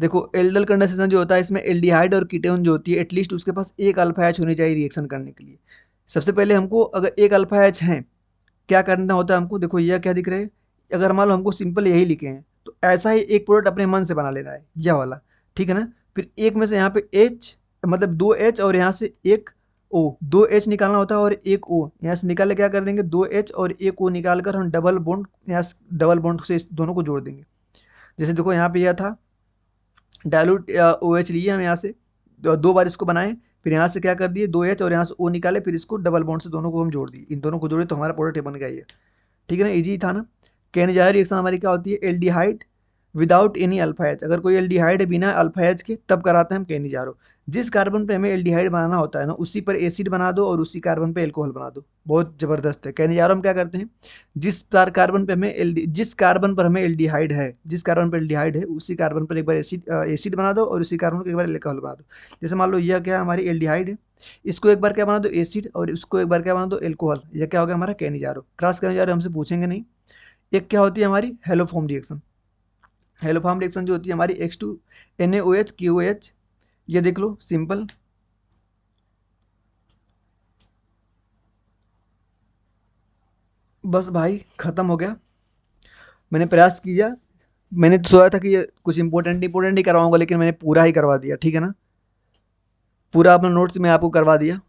देखो एल्डल कंडेंसेशन जो होता है इसमें एल्डिहाइड और कीटोन जो होती है एटलीस्ट उसके पास एक अल्फा एच होनी चाहिए रिएक्शन करने के लिए। सबसे पहले हमको अगर एक अल्फा एच है क्या करना होता है हमको, देखो यह क्या दिख रहे हैं, अगर मान लो हमको सिंपल यही लिखे हैं तो ऐसा ही एक प्रोडक्ट अपने मन से बना लेना है यह वाला, ठीक है ना। फिर एक में से यहाँ पे H मतलब 2H और यहाँ से एक O, 2H निकालना होता है और एक O यहाँ से निकाल के क्या कर देंगे, 2H और एक O निकाल कर हम डबल बॉन्ड यहाँ डबल बॉन्ड से इस दोनों को जोड़ देंगे। जैसे देखो यहाँ पे यह था डायलूट OH लिए हम यहाँ से दो बार इसको बनाए, फिर यहाँ से क्या कर दिए 2H और यहाँ से O निकाले, फिर इसको डबल बॉन्ड से दोनों को हम जोड़ दिए, इन दोनों को जोड़े तो हमारा प्रोडक्ट बन गया ये, ठीक है ना, इजी था ना। केनिजायर रिएक्शन हमारी क्या होती है, aldehyde without any alpha H, अगर कोई एल्डिहाइड है बिना अल्फा एच के तब कराते हैं हम केनिजारो। जिस कार्बन पे हमें एल्डिहाइड बनाना होता है ना उसी पर एसिड बना दो और उसी कार्बन पे एल्कोहल बना दो, बहुत जबरदस्त है। केनिजारो हम क्या करते हैं, कार्बन पे हमें जिस कार्बन पर हमें एल्डिहाइड है, जिस कार्बन पर एल्डिहाइड है उसी कार्बन पर एक बार एसिड बना दो और उसी कार्बन को एक बार एल्कोहल बना दो। जैसे मान लो यह क्या हमारी एल्डिहाइड है, इसको एक बार क्या बना दो एसिड और इसको एक बार क्या बना दो एल्कोहल, यह क्या हो गया हमारा केनिजारो। क्रॉस केनिजारो हमसे पूछेंगे नहीं। एक क्या होती है हमारी हेलोफॉर्म रिएक्शन, हेलोफॉर्म रिएक्शन जो होती है हमारी H2NaOH KOH, ये देख लो सिंपल, बस भाई खत्म हो गया। मैंने प्रयास किया, मैंने तो सोचा था कि ये कुछ इंपॉर्टेंट ही करवाऊंगा लेकिन मैंने पूरा ही करवा दिया, ठीक है ना, पूरा अपना नोट्स में आपको करवा दिया।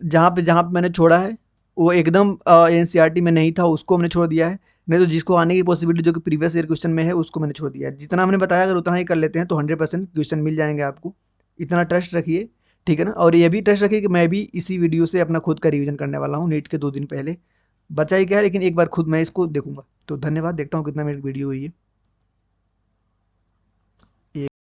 जहाँ पे मैंने छोड़ा है वो एकदम NCERT में नहीं था, उसको हमने छोड़ दिया है, नहीं तो जिसको आने की पॉसिबिलिटी जो कि प्रीवियस ईयर क्वेश्चन में है उसको मैंने छोड़ दिया है। जितना हमने बताया अगर उतना ही कर लेते हैं तो 100% क्वेश्चन मिल जाएंगे आपको, इतना ट्रस्ट रखिए, ठीक है ना। और ये भी ट्रस्ट रखिए कि मैं भी इसी वीडियो से अपना खुद का रिवीजन करने वाला हूँ नीट के 2 दिन पहले, बचा ही क्या है लेकिन एक बार खुद मैं इसको देखूंगा। तो धन्यवाद, देखता हूँ कितना मेरी वीडियो हुई है।